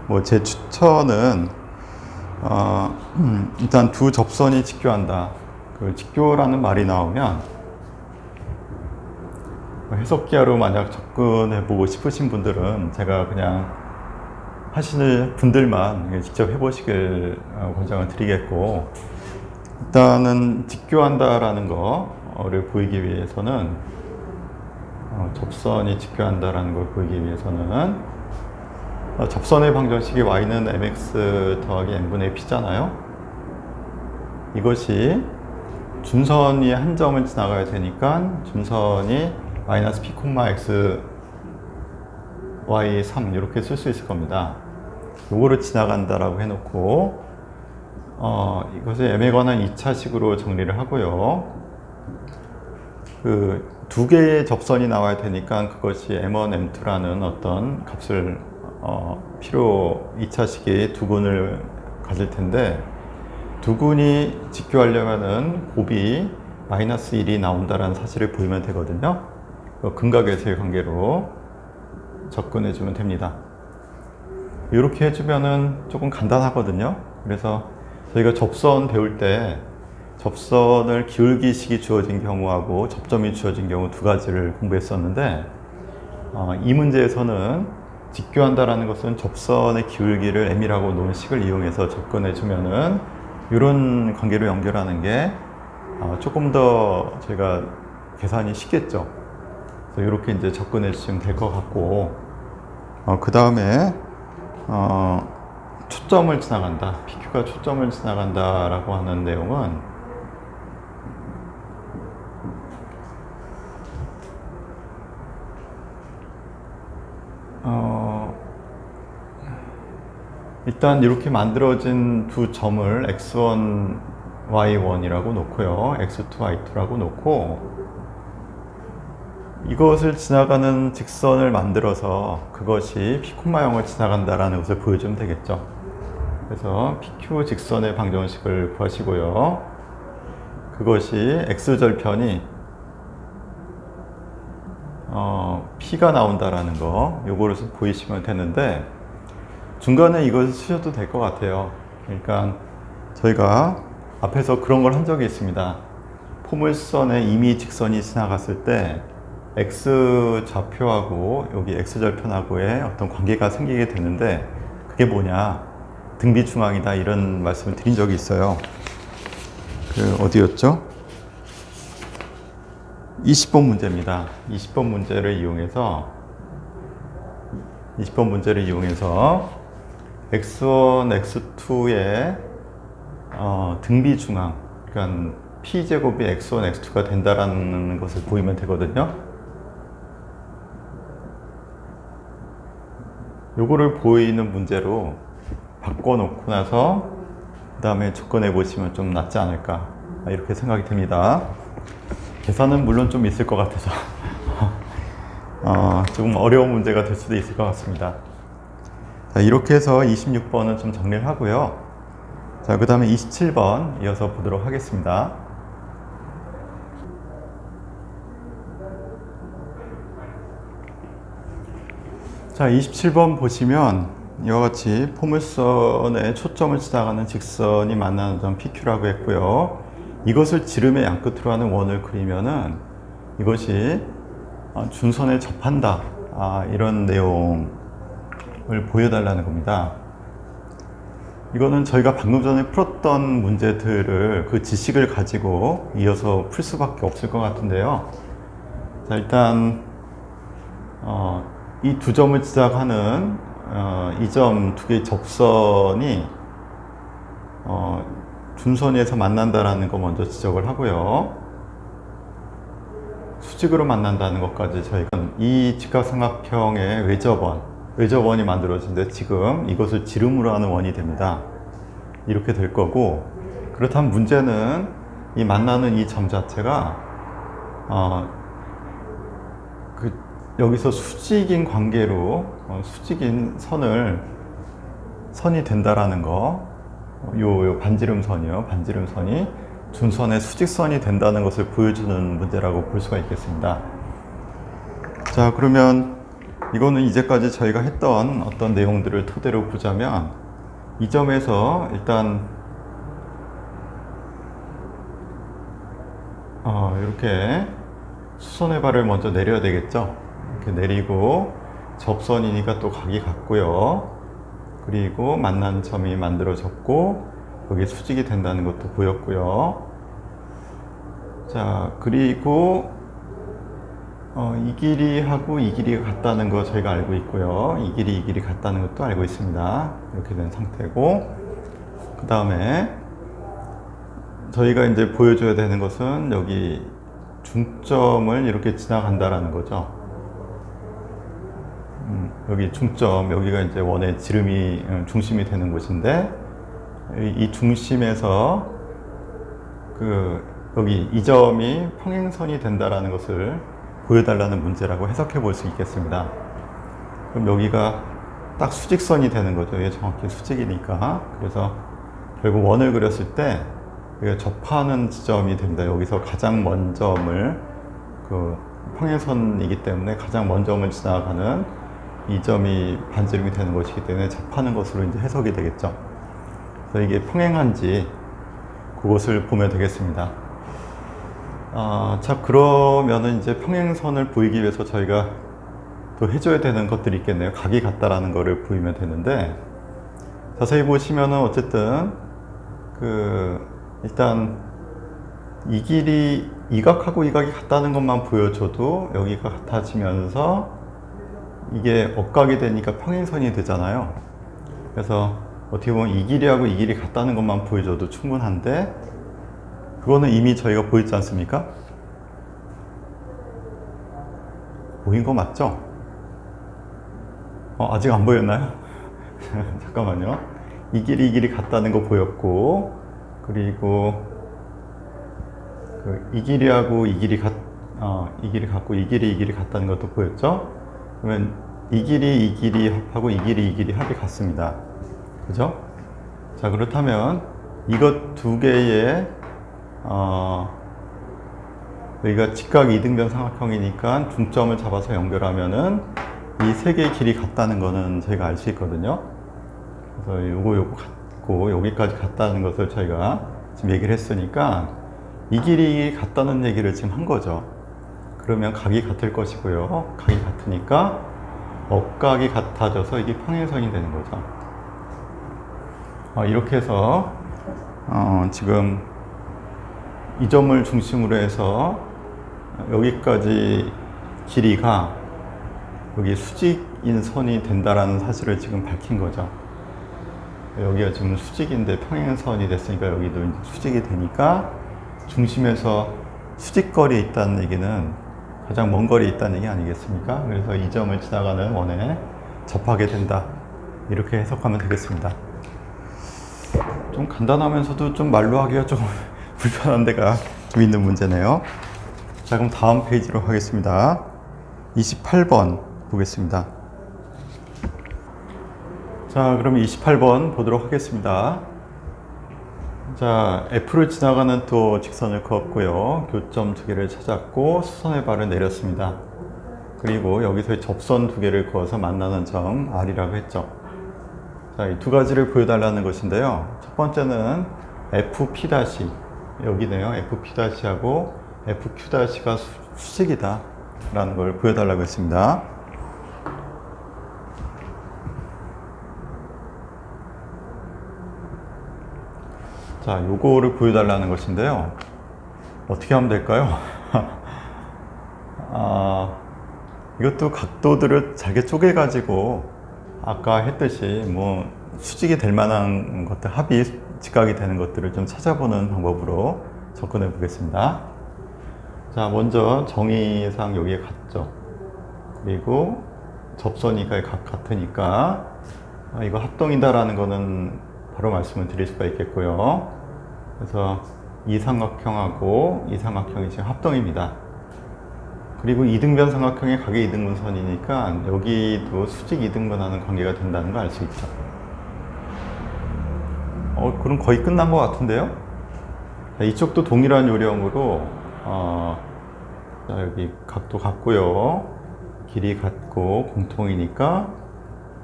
뭐 제 추천은 일단 두 접선이 직교한다. 그 직교라는 말이 나오면 해석기하로 만약 접근해 보고 싶으신 분들은 제가 그냥 하시는 분들만 직접 해보시길 권장을 드리겠고, 일단은 직교한다라는 거를 보이기 위해서는, 접선이 직교한다라는 걸 보이기 위해서는, 접선의 방정식이 y는 mx 더하기 n분의 p잖아요. 이것이 준선이 한 점을 지나가야 되니까 준선이 마이너스 p, x y3 이렇게 쓸 수 있을 겁니다. 요거를 지나간다라고 해놓고 이것을 m에 관한 2차식으로 정리를 하고요. 그 두 개의 접선이 나와야 되니까 그것이 m1, m2라는 어떤 값을 필요 2차식이 두 군을 가질 텐데, 두 군이 직교하려면은 곱이 마이너스 1이 나온다는 사실을 보이면 되거든요. 근각의 관계로 접근해 주면 됩니다. 이렇게 해주면은 조금 간단하거든요. 그래서 저희가 접선 배울 때 접선을 기울기식이 주어진 경우하고 접점이 주어진 경우 두 가지를 공부했었는데, 이 문제에서는 직교한다라는 것은 접선의 기울기를 m이라고 놓은 식을 이용해서 접근해 주면은 이런 관계로 연결하는 게 조금 더 저희가 계산이 쉽겠죠. 그래서 이렇게 이제 접근해 주시면 될 것 같고, 그 다음에 초점을 지나간다, PQ가 초점을 지나간다라고 하는 내용은 일단 이렇게 만들어진 두 점을 x1, y1이라고 놓고요, x2, y2라고 놓고, 이것을 지나가는 직선을 만들어서 그것이 p, 0을 지나간다라는 것을 보여주면 되겠죠. 그래서 PQ 직선의 방정식을 구하시고요. 그것이 x절편이 P가 나온다라는 거, 요거를 보이시면 되는데, 중간에 이것을 쓰셔도 될 것 같아요. 그러니까 저희가 앞에서 그런 걸 한 적이 있습니다. 포물선에 이미 직선이 지나갔을 때 x 좌표하고 여기 x 절편하고의 어떤 관계가 생기게 되는데, 그게 뭐냐, 등비중앙이다, 이런 말씀을 드린 적이 있어요. 어디였죠? 20번 문제입니다. 20번 문제를 이용해서 x1, x2의 등비 중앙, 그러니까 p제곱이 x1, x2가 된다라는 것을 보이면 되거든요. 요거를 보이는 문제로 바꿔놓고 나서 그 다음에 접근해 보시면 좀 낫지 않을까 이렇게 생각이 듭니다. 계산은 물론 좀 있을 것 같아서 조금 어려운 문제가 될 수도 있을 것 같습니다. 자, 이렇게 해서 26번은 좀 정리를 하고요. 자, 그 다음에 27번 이어서 보도록 하겠습니다. 자, 27번 보시면 이와 같이 포물선에 초점을 지나가는 직선이 만나는 점 PQ라고 했고요. 이것을 지름의 양끝으로 하는 원을 그리면은 이것이 준선에 접한다, 이런 내용을 보여달라는 겁니다. 이거는 저희가 방금 전에 풀었던 문제들을 그 지식을 가지고 이어서 풀 수밖에 없을 것 같은데요. 자, 일단 이 두 점을 지적하는 이 점 두 개의 접선이 준선에서 만난다라는 거 먼저 지적을 하고요. 수직으로 만난다는 것까지 저희가 이 직각삼각형의 외접원이 만들어지는데 지금 이것을 지름으로 하는 원이 됩니다. 이렇게 될 거고, 그렇다면 문제는 이 만나는 이 점 자체가 여기서 수직인 관계로 수직인 선이 된다라는 거, 요 반지름선이요. 반지름선이 준선의 수직선이 된다는 것을 보여주는 문제라고 볼 수가 있겠습니다. 자, 그러면 이거는 이제까지 저희가 했던 어떤 내용들을 토대로 보자면 이 점에서 일단 이렇게 수선의 발을 먼저 내려야 되겠죠. 이렇게 내리고 접선이니까 또 각이 같고요. 그리고 만난 점이 만들어졌고 여기 수직이 된다는 것도 보였고요. 자, 그리고 이 길이하고 이 길이가 같다는 거 저희가 알고 있고요. 이 길이 같다는 것도 알고 있습니다. 이렇게 된 상태고, 그 다음에 저희가 이제 보여줘야 되는 것은 여기 중점을 이렇게 지나간다라는 거죠. 여기 중점, 여기가 이제 원의 지름이 중심이 되는 곳인데, 이 중심에서 여기 이 점이 평행선이 된다라는 것을 보여달라는 문제라고 해석해 볼 수 있겠습니다. 그럼 여기가 딱 수직선이 되는 거죠. 이게 정확히 수직이니까. 그래서 결국 원을 그렸을 때 여기가 접하는 지점이 됩니다. 여기서 가장 먼 점을 평행선이기 때문에 가장 먼 점을 지나가는 이 점이 반지름이 되는 것이기 때문에 접하는 것으로 이제 해석이 되겠죠. 그래서 이게 평행한지 그것을 보면 되겠습니다. 자, 그러면은 이제 평행선을 보이기 위해서 저희가 또 해줘야 되는 것들이 있겠네요. 각이 같다라는 거를 보이면 되는데, 자세히 보시면은 어쨌든 일단 이 길이 이 각하고 이 각이 같다는 것만 보여줘도 여기가 같아지면서 이게 억각이 되니까 평행선이 되잖아요. 그래서 어떻게 보면 이 길이하고 이 길이 같다는 것만 보여줘도 충분한데, 그거는 이미 저희가 보였지 않습니까? 보인 거 맞죠? 아직 안 보였나요? 잠깐만요. 이 길이 같다는 거 보였고, 그리고 이 길이하고 이 길이 같고 이 길이 같다는 것도 보였죠? 그러면 이 길이 합하고 이 길이 합이 같습니다. 그죠? 자, 그렇다면 이것 두 개의 여기가 직각 이등변 삼각형이니까 중점을 잡아서 연결하면은 이 세 개의 길이 같다는 거는 저희가 알 수 있거든요. 그래서 요거 같고 여기까지 같다는 것을 저희가 지금 얘기를 했으니까 이 길이 같다는 얘기를 지금 한 거죠. 그러면 각이 같을 것이고요. 각이 같으니까 억각이 같아져서 이게 평행선이 되는 거죠. 이렇게 해서 지금 이 점을 중심으로 해서 여기까지 길이가 여기 수직인 선이 된다라는 사실을 지금 밝힌 거죠. 여기가 지금 수직인데 평행선이 됐으니까 여기도 이제 수직이 되니까 중심에서 수직거리에 있다는 얘기는 가장 먼 거리에 있다는 얘기 아니겠습니까? 그래서 이 점을 지나가는 원에 접하게 된다. 이렇게 해석하면 되겠습니다. 좀 간단하면서도 좀 말로 하기가 좀 불편한 데가 좀 있는 문제네요. 자, 그럼 다음 페이지로 가겠습니다. 28번 보겠습니다. 자, 그럼 28번 보도록 하겠습니다. 자, F를 지나가는 또 직선을 그었고요. 교점 두 개를 찾았고 수선의 발을 내렸습니다. 그리고 여기서 접선 두 개를 그어서 만나는 점 R이라고 했죠. 자, 이 두 가지를 보여달라는 것인데요. 첫 번째는 FP- 여기네요. FP-하고 FQ-가 수직이다 라는 걸 보여달라고 했습니다. 자, 요거를 보여달라는 것인데요. 어떻게 하면 될까요? 이것도 각도들을 잘게 쪼개가지고 아까 했듯이 뭐 수직이 될 만한 것들, 합이 직각이 되는 것들을 좀 찾아보는 방법으로 접근해 보겠습니다. 자, 먼저 정의상 여기에 같죠. 그리고 접선이 같으니까 이거 합동이다라는 거는 바로 말씀을 드릴 수가 있겠고요. 그래서 이 삼각형하고 이 삼각형이 지금 합동입니다. 그리고 이등변 삼각형의 각의 이등분선이니까 여기도 수직 이등분하는 관계가 된다는 걸 알 수 있죠. 그럼 거의 끝난 것 같은데요? 자, 이쪽도 동일한 요령으로 자, 여기 각도 같고요. 길이 같고 공통이니까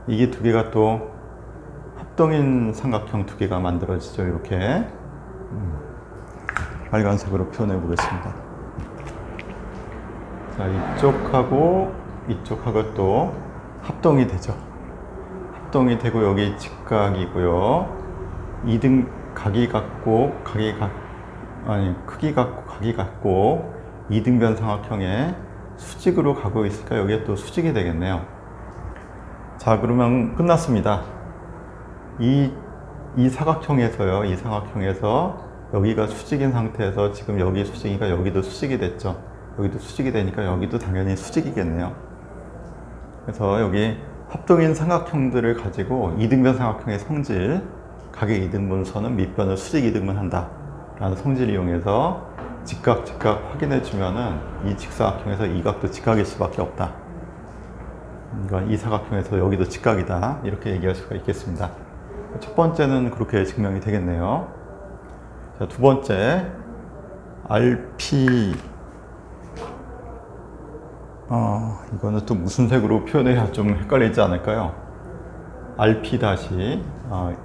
이게 두 개가 또 합동인 삼각형 두 개가 만들어지죠. 이렇게 빨간색으로 표현해 보겠습니다. 자, 이쪽하고 또 합동이 되죠. 합동이 되고 여기 직각이고요. 각이 같고 크기 같고 각이 같고 이등변 삼각형에 수직으로 가고 있으니까 여기에 또 수직이 되겠네요. 자, 그러면 끝났습니다. 이 사각형에서요. 이 사각형에서 여기가 수직인 상태에서 지금 여기 수직이니까 여기도 수직이 됐죠. 여기도 수직이 되니까 여기도 당연히 수직이겠네요. 그래서 여기 합동인 삼각형들을 가지고 이등변 삼각형의 성질, 각의 이등분선은 밑변을 수직 이등분한다 라는 성질을 이용해서 직각 확인해 주면은 이 직사각형에서 이 각도 직각일 수밖에 없다. 그러니까 이 사각형에서 여기도 직각이다. 이렇게 얘기할 수가 있겠습니다. 첫 번째는 그렇게 증명이 되겠네요. 자, 두 번째 RP 이거는 또 무슨 색으로 표현해야 좀 헷갈리지 않을까요? RP-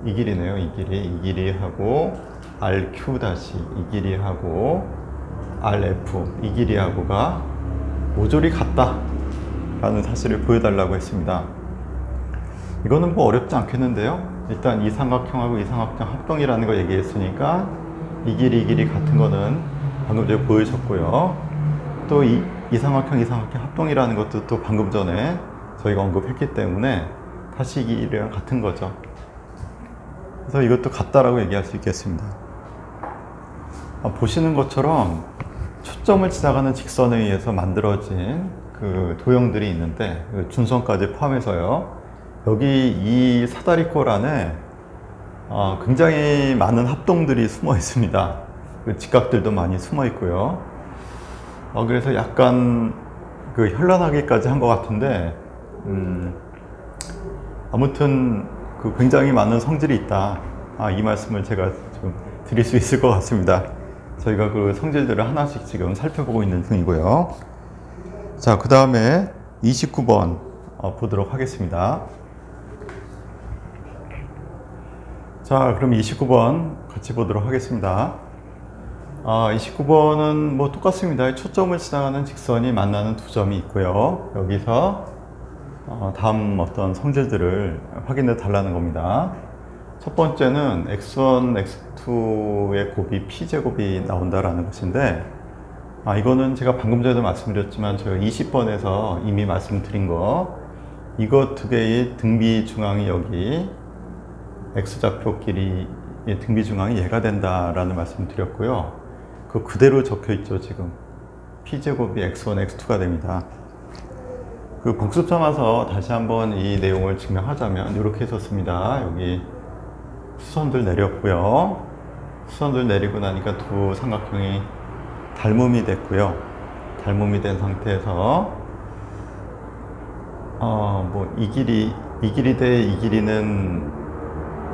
이 길이네요. 이 길이하고 RQ- 이 길이하고 RF 이 길이하고가 모조리 같다 라는 사실을 보여달라고 했습니다. 이거는 뭐 어렵지 않겠는데요. 일단 이 삼각형하고 이 삼각형 합동이라는 거 얘기했으니까 이 길이 같은 거는 방금 전에 보여줬고요. 또 이 삼각형 합동이라는 것도 또 방금 전에 저희가 언급했기 때문에 다시 이 길이랑 같은 거죠. 그래서 이것도 같다라고 얘기할 수 있겠습니다. 보시는 것처럼 초점을 지나가는 직선에 의해서 만들어진 그 도형들이 있는데 준선까지 포함해서요. 여기 이 사다리꼴 안에 굉장히 많은 합동들이 숨어 있습니다. 그 직각들도 많이 숨어 있고요. 그래서 약간 그 현란하기까지 한 것 같은데 아무튼 그 굉장히 많은 성질이 있다. 이 말씀을 제가 좀 드릴 수 있을 것 같습니다. 저희가 그 성질들을 하나씩 지금 살펴보고 있는 중이고요. 자, 그 다음에 29번 보도록 하겠습니다. 자, 그럼 29번 같이 보도록 하겠습니다. 29번은 뭐 똑같습니다. 초점을 지나가는 직선이 만나는 두 점이 있고요. 여기서 다음 어떤 성질들을 확인해 달라는 겁니다. 첫 번째는 x1, x2의 곱이 p제곱이 나온다라는 것인데, 이거는 제가 방금 전에도 말씀드렸지만 제가 20번에서 이미 말씀드린 거, 이것 두 개의 등비 중앙이 여기 x좌표 길이의 등비 중앙이 얘가 된다라는 말씀을 드렸고요. 그 그대로 적혀 있죠. 지금 p제곱이 x1, x2가 됩니다. 그 복습 삼아서 다시 한번 이 내용을 증명하자면 이렇게 썼습니다. 여기 수선들 내렸고요. 수선들 내리고 나니까 두 삼각형이 닮음이 됐고요. 닮음이 된 상태에서 뭐 이 길이 대 이 길이는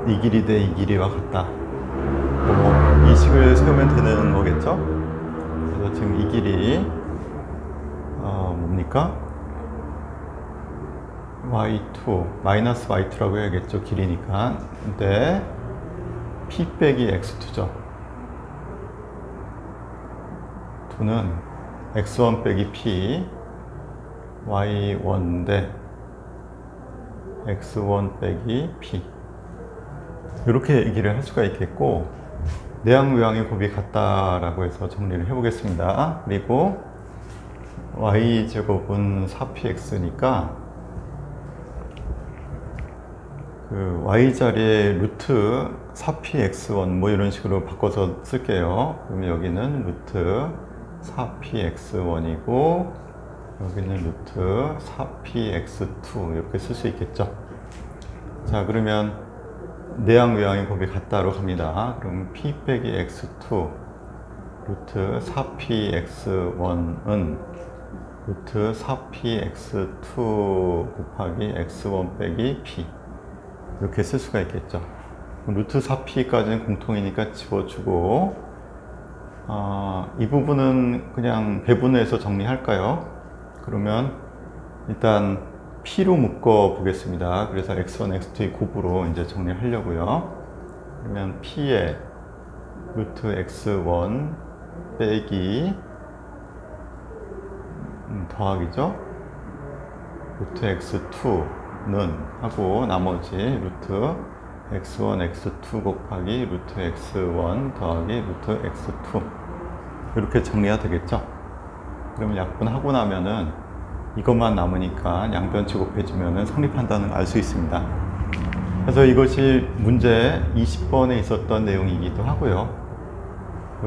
이 길이 대 이 길이와 같다. 뭐 이 식을 세우면 되는 거겠죠. 그래서 지금 이 길이 뭡니까? y2 마이너스 y2라고 해야겠죠. 길이니까. 근데 p 빼기 x2죠. 2는 x1 빼기 p y1 대 x1 빼기 p, 이렇게 얘기를 할 수가 있겠고, 내항외항의 곱이 같다라고 해서 정리를 해보겠습니다. 그리고 y제곱은 4px니까 그 y 자리에 루트 4px1 뭐 이런 식으로 바꿔서 쓸게요. 그러면 여기는 루트 4px1이고 여기는 루트 4px2 이렇게 쓸 수 있겠죠. 자, 그러면 내항외항의 곱이 같다로 갑니다. 그럼 p 빼기 x2 루트 4px1은 루트 4px2 곱하기 x1 빼기 p, 이렇게 쓸 수가 있겠죠. 루트 4p까지는 공통이니까 집어주고, 이 부분은 그냥 배분해서 정리할까요? 그러면 일단 p로 묶어 보겠습니다. 그래서 x1, x2의 곱으로 이제 정리를 하려고요. 그러면 p에 루트 x1 빼기 더하기죠. 루트 x2는 하고 나머지 루트 x1, x2 곱하기 루트 x1 더하기 루트 x2, 이렇게 정리가 되겠죠. 그러면 약분하고 나면은 이것만 남으니까 양변치 곱해주면은 성립한다는 걸 알 수 있습니다. 그래서 이것이 문제 20번에 있었던 내용이기도 하고요.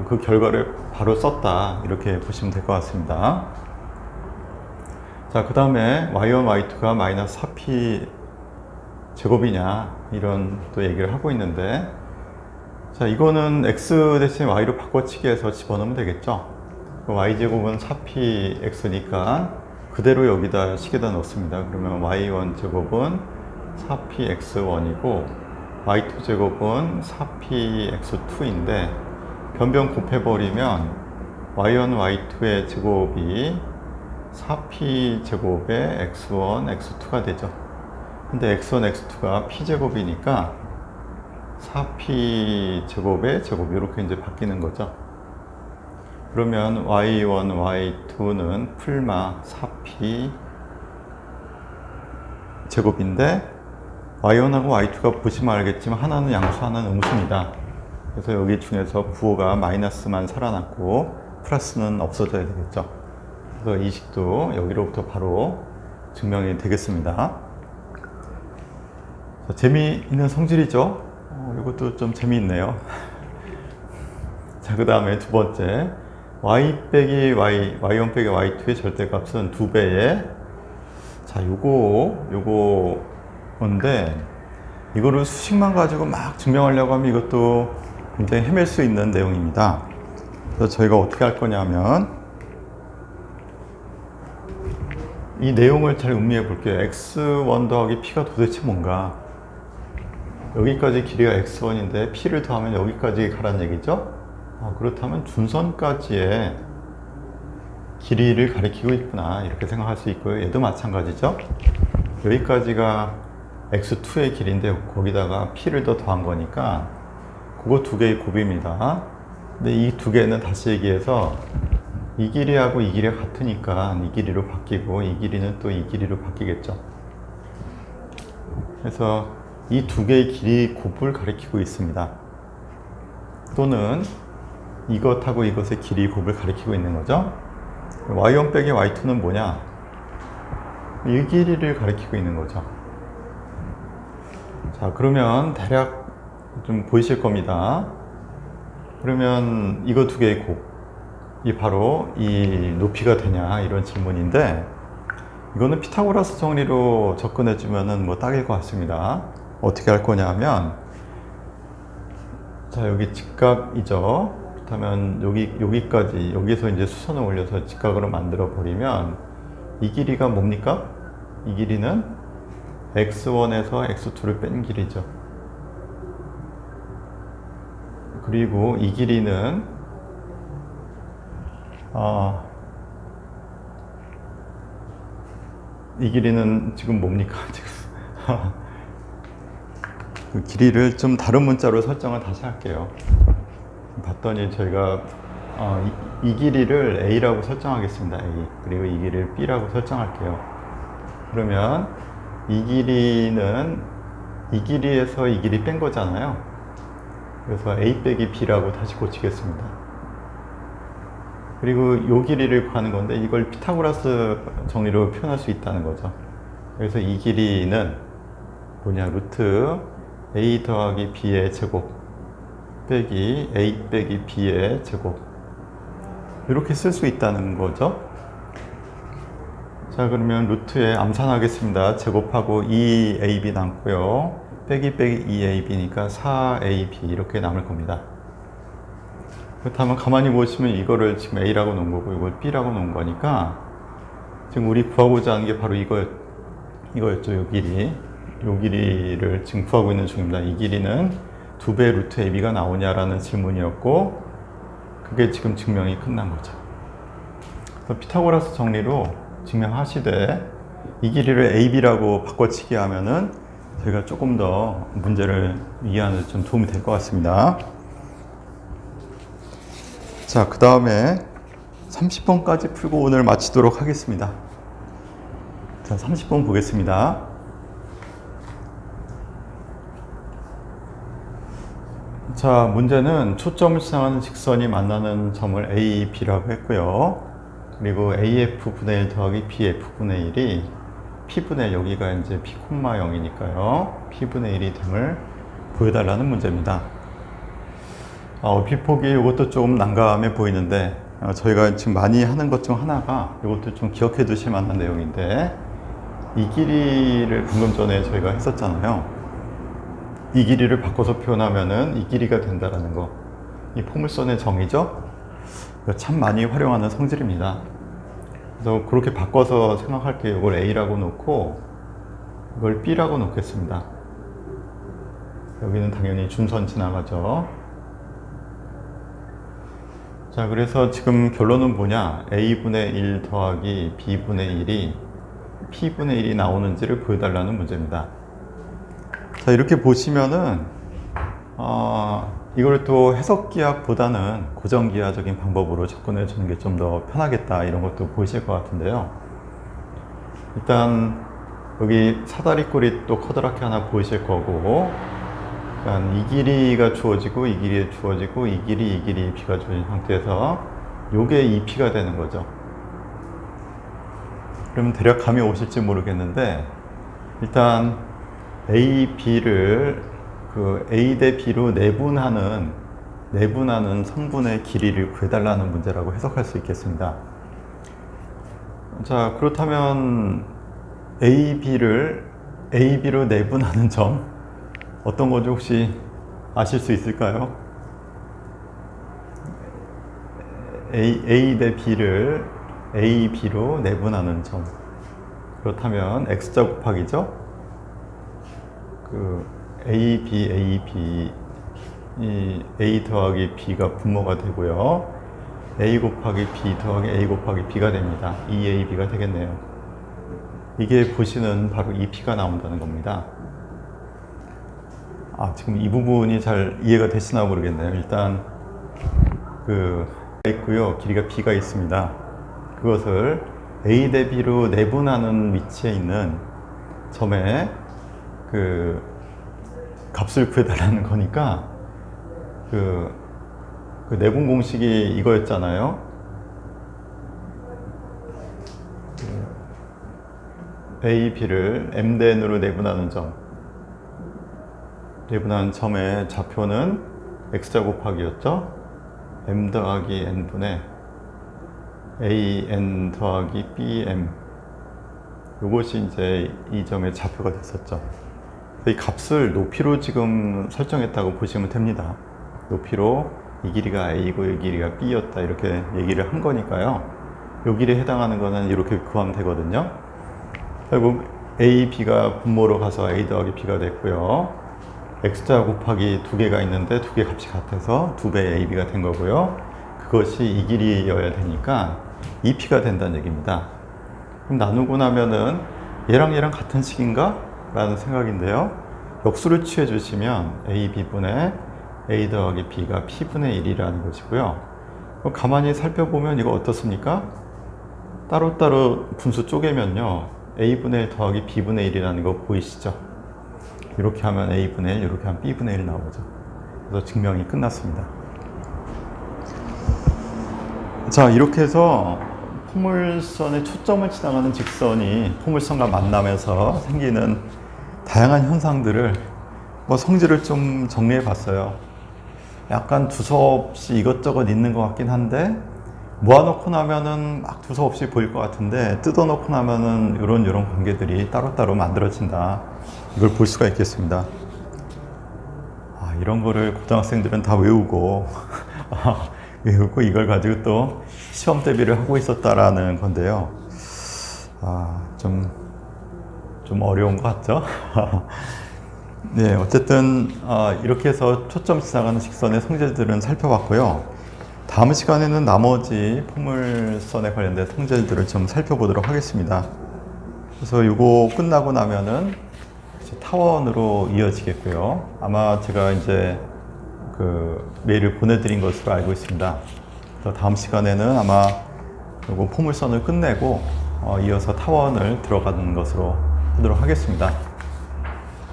그 결과를 바로 썼다, 이렇게 보시면 될 것 같습니다. 자, 그 다음에 y1, y2가 마이너스 4p 제곱이냐, 이런 또 얘기를 하고 있는데, 자, 이거는 x 대신 y로 바꿔치기 해서 집어넣으면 되겠죠. y제곱은 4px니까 그대로 여기다 식에다 넣습니다. 그러면 y1 제곱은 4px1이고 y2 제곱은 4px2인데 변변 곱해버리면 y1, y2의 제곱이 4p 제곱의 x1, x2가 되죠. 근데 x1, x2가 p제곱이니까 4p 제곱의 제곱, 이렇게 이제 바뀌는 거죠. 그러면 y1, y2는 풀마 4p 제곱인데 y1하고 y2가 보시면 알겠지만 하나는 양수, 하나는 음수입니다. 그래서 여기 중에서 부호가 마이너스만 살아남고 플러스는 없어져야 되겠죠. 그래서 이 식도 여기로부터 바로 증명이 되겠습니다. 자, 재미있는 성질이죠. 이것도 좀 재미있네요. 자, 그 다음에 두 번째, y 빼기 y, y1 빼기 y2의 절대값은 2배의, 자, 요거인데, 이거를 수식만 가지고 막 증명하려고 하면 이것도 굉장히 헤맬 수 있는 내용입니다. 그래서 저희가 어떻게 할 거냐면, 이 내용을 잘 음미해 볼게요. x1 더하기 p가 도대체 뭔가? 여기까지 길이가 x1인데 p를 더하면 여기까지 가란 얘기죠? 그렇다면 준선까지의 길이를 가리키고 있구나, 이렇게 생각할 수 있고요. 얘도 마찬가지죠. 여기까지가 x2의 길이인데 거기다가 p를 더 더한 거니까 그거 두 개의 곱입니다. 근데 이 두 개는 다시 얘기해서 이 길이하고 이 길이가 같으니까 이 길이로 바뀌고 이 길이는 또 이 길이로 바뀌겠죠. 그래서 이 두 개의 길이 곱을 가리키고 있습니다. 또는 이것하고 이것의 길이 곱을 가리키고 있는 거죠. y1 빼기 y2는 뭐냐? 이 길이를 가리키고 있는 거죠. 자, 그러면 대략 좀 보이실 겁니다. 그러면 이거 두 개의 곱이 바로 이 높이가 되냐 이런 질문인데, 이거는 피타고라스 정리로 접근해 주면은 뭐 딱일 것 같습니다. 어떻게 할 거냐 하면, 자, 여기 직각이죠. 그렇다면 여기까지, 여기서 이제 수선을 올려서 직각으로 만들어 버리면 이 길이가 뭡니까? 이 길이는 x1에서 x2를 뺀 길이죠. 그리고 이 길이는 이 길이는 지금 뭡니까? 지금 그 길이를 좀 다른 문자로 설정을 다시 할게요. 봤더니 저희가 이 길이를 a라고 설정하겠습니다. a. 그리고 이 길이를 b라고 설정할게요. 그러면 이 길이는 이 길이에서 이 길이 뺀 거잖아요. 그래서 a 빼기 b라고 다시 고치겠습니다. 그리고 이 길이를 구하는 건데, 이걸 피타고라스 정리로 표현할 수 있다는 거죠. 그래서 이 길이는 뭐냐? 루트 a 더하기 b의 제곱 빼기 a 빼기 b의 제곱, 이렇게 쓸 수 있다는 거죠. 자, 그러면 루트에 암산하겠습니다. 제곱하고 2ab 남고요. 빼기 2ab니까 4ab 이렇게 남을 겁니다. 그렇다면 가만히 보시면 이거를 지금 a라고 놓은 거고 이걸 b라고 놓은 거니까, 지금 우리 구하고자 하는 게 바로 이거였죠. 요 길이를 지금 구하고 있는 중입니다. 이 길이는 2배 루트 ab가 나오냐라는 질문이었고, 그게 지금 증명이 끝난 거죠. 그래서 피타고라스 정리로 증명하시되 이 길이를 ab라고 바꿔치기 하면은 저희가 조금 더 문제를 이해하는 데 좀 도움이 될 것 같습니다. 자, 그 다음에 30번까지 풀고 오늘 마치도록 하겠습니다. 자, 30번 보겠습니다. 자, 문제는 초점을 지나가는 직선이 만나는 점을 A, B라고 했고요. 그리고 AF분의 1 더하기 BF분의 1이 P분의, 여기가 이제 P, 0이니까요. P분의 1이 됨을 보여달라는 문제입니다. 얼핏보기 이것도 좀 난감해 보이는데, 저희가 지금 많이 하는 것 중 하나가 이것도 좀 기억해 두실 만한 내용인데, 이 길이를 방금 전에 저희가 했었잖아요. 이 길이를 바꿔서 표현하면은 이 길이가 된다라는 거. 이 포물선의 정의죠? 참 많이 활용하는 성질입니다. 그래서 그렇게 바꿔서 생각할게요. 이걸 A라고 놓고 이걸 B라고 놓겠습니다. 여기는 당연히 준선 지나가죠. 자, 그래서 지금 결론은 뭐냐? A분의 1 더하기 B분의 1이 P분의 1이 나오는지를 보여달라는 문제입니다. 자, 이렇게 보시면은 이걸 또 해석기하보다는 고정기하적인 방법으로 접근해 주는 게 좀 더 편하겠다, 이런 것도 보이실 것 같은데요. 일단 여기 사다리꼴이 또 커다랗게 하나 보이실 거고, 그러니까 이 길이가 주어지고 이 길이 주어지고 이 길이 B가 주어진 상태에서 요게 2P가 되는 거죠. 그러면 대략 감이 오실지 모르겠는데, 일단 A, B를 A 대 B로 내분하는 성분의 길이를 구해달라는 문제라고 해석할 수 있겠습니다. 자, 그렇다면 A, B로 내분하는 점, 어떤 건지 혹시 아실 수 있을까요? A 대 B를 A, B로 내분하는 점. 그렇다면 X자 곱하기죠? A, B, 이 A 더하기 B가 분모가 되고요. A 곱하기 B 더하기 A 곱하기 B가 됩니다. 2AB가 되겠네요. 이게 보시는 바로 2P가 나온다는 겁니다. 지금 이 부분이 잘 이해가 되시나 모르겠네요. 일단 있고요. 길이가 B가 있습니다. 그것을 A 대 B로 내분하는 위치에 있는 점에 값을 구해달라는 거니까 그 내분 공식이 이거였잖아요. A, B를 m대n으로 내분하는 점. 내분하는 점의 좌표는 x좌 곱하기였죠. m 더하기 n분의 an 더하기 bm. 이것이 이제 이 점의 좌표가 됐었죠. 이 값을 높이로 지금 설정했다고 보시면 됩니다. 높이로 이 길이가 a이고 이 길이가 b였다 이렇게 얘기를 한 거니까요. 이 길이에 해당하는 거는 이렇게 구하면 되거든요. 결국 a, b가 분모로 가서 a 더하기 b가 됐고요. x좌 곱하기 두 개가 있는데 두 개 값이 같아서 2배의 ab가 된 거고요. 그것이 이 길이여야 되니까 2p가 된다는 얘기입니다. 그럼 나누고 나면은 얘랑 얘랑 같은 식인가? 라는 생각인데요. 역수를 취해 주시면 a, b분의 a 더하기 b가 p분의 1이라는 것이고요. 가만히 살펴보면 이거 어떻습니까? 따로따로 분수 쪼개면요. a분의 1 더하기 b분의 1이라는 거 보이시죠? 이렇게 하면 a분의 1, 이렇게 하면 b분의 1 나오죠. 그래서 증명이 끝났습니다. 자, 이렇게 해서 포물선의 초점을 지나가는 직선이 포물선과 만나면서 생기는 다양한 현상들을 성질을 좀 정리해 봤어요. 약간 두서없이 이것저것 있는 것 같긴 한데 모아놓고 나면은 막 두서없이 보일 것 같은데 뜯어놓고 나면은 이런 관계들이 따로따로 만들어진다. 이걸 볼 수가 있겠습니다. 이런 거를 고등학생들은 다 외우고 외우고 이걸 가지고 또 시험 대비를 하고 있었다라는 건데요. 좀 어려운 것 같죠? 네, 어쨌든 이렇게 해서 초점 지나가는 직선의 성질들은 살펴봤고요. 다음 시간에는 나머지 포물선에 관련된 성질들을 좀 살펴보도록 하겠습니다. 그래서 이거 끝나고 나면은 타원으로 이어지겠고요. 아마 제가 이제 그 메일을 보내드린 것으로 알고 있습니다. 그래서 다음 시간에는 아마 이거 포물선을 끝내고 이어서 타원을 들어가는 것으로 하도록 하겠습니다.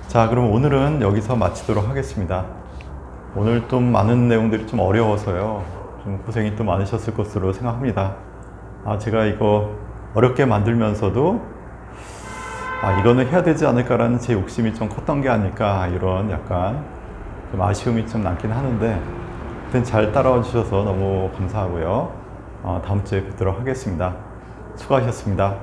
자, 그럼 오늘은 여기서 마치도록 하겠습니다. 오늘 좀 많은 내용들이 좀 어려워서요. 좀 고생이 또 많으셨을 것으로 생각합니다. 제가 이거 어렵게 만들면서도 이거는 해야 되지 않을까라는 제 욕심이 좀 컸던 게 아닐까, 이런 약간 좀 아쉬움이 좀 남긴 하는데, 하여튼 잘 따라와 주셔서 너무 감사하고요. 다음 주에 뵙도록 하겠습니다. 수고하셨습니다.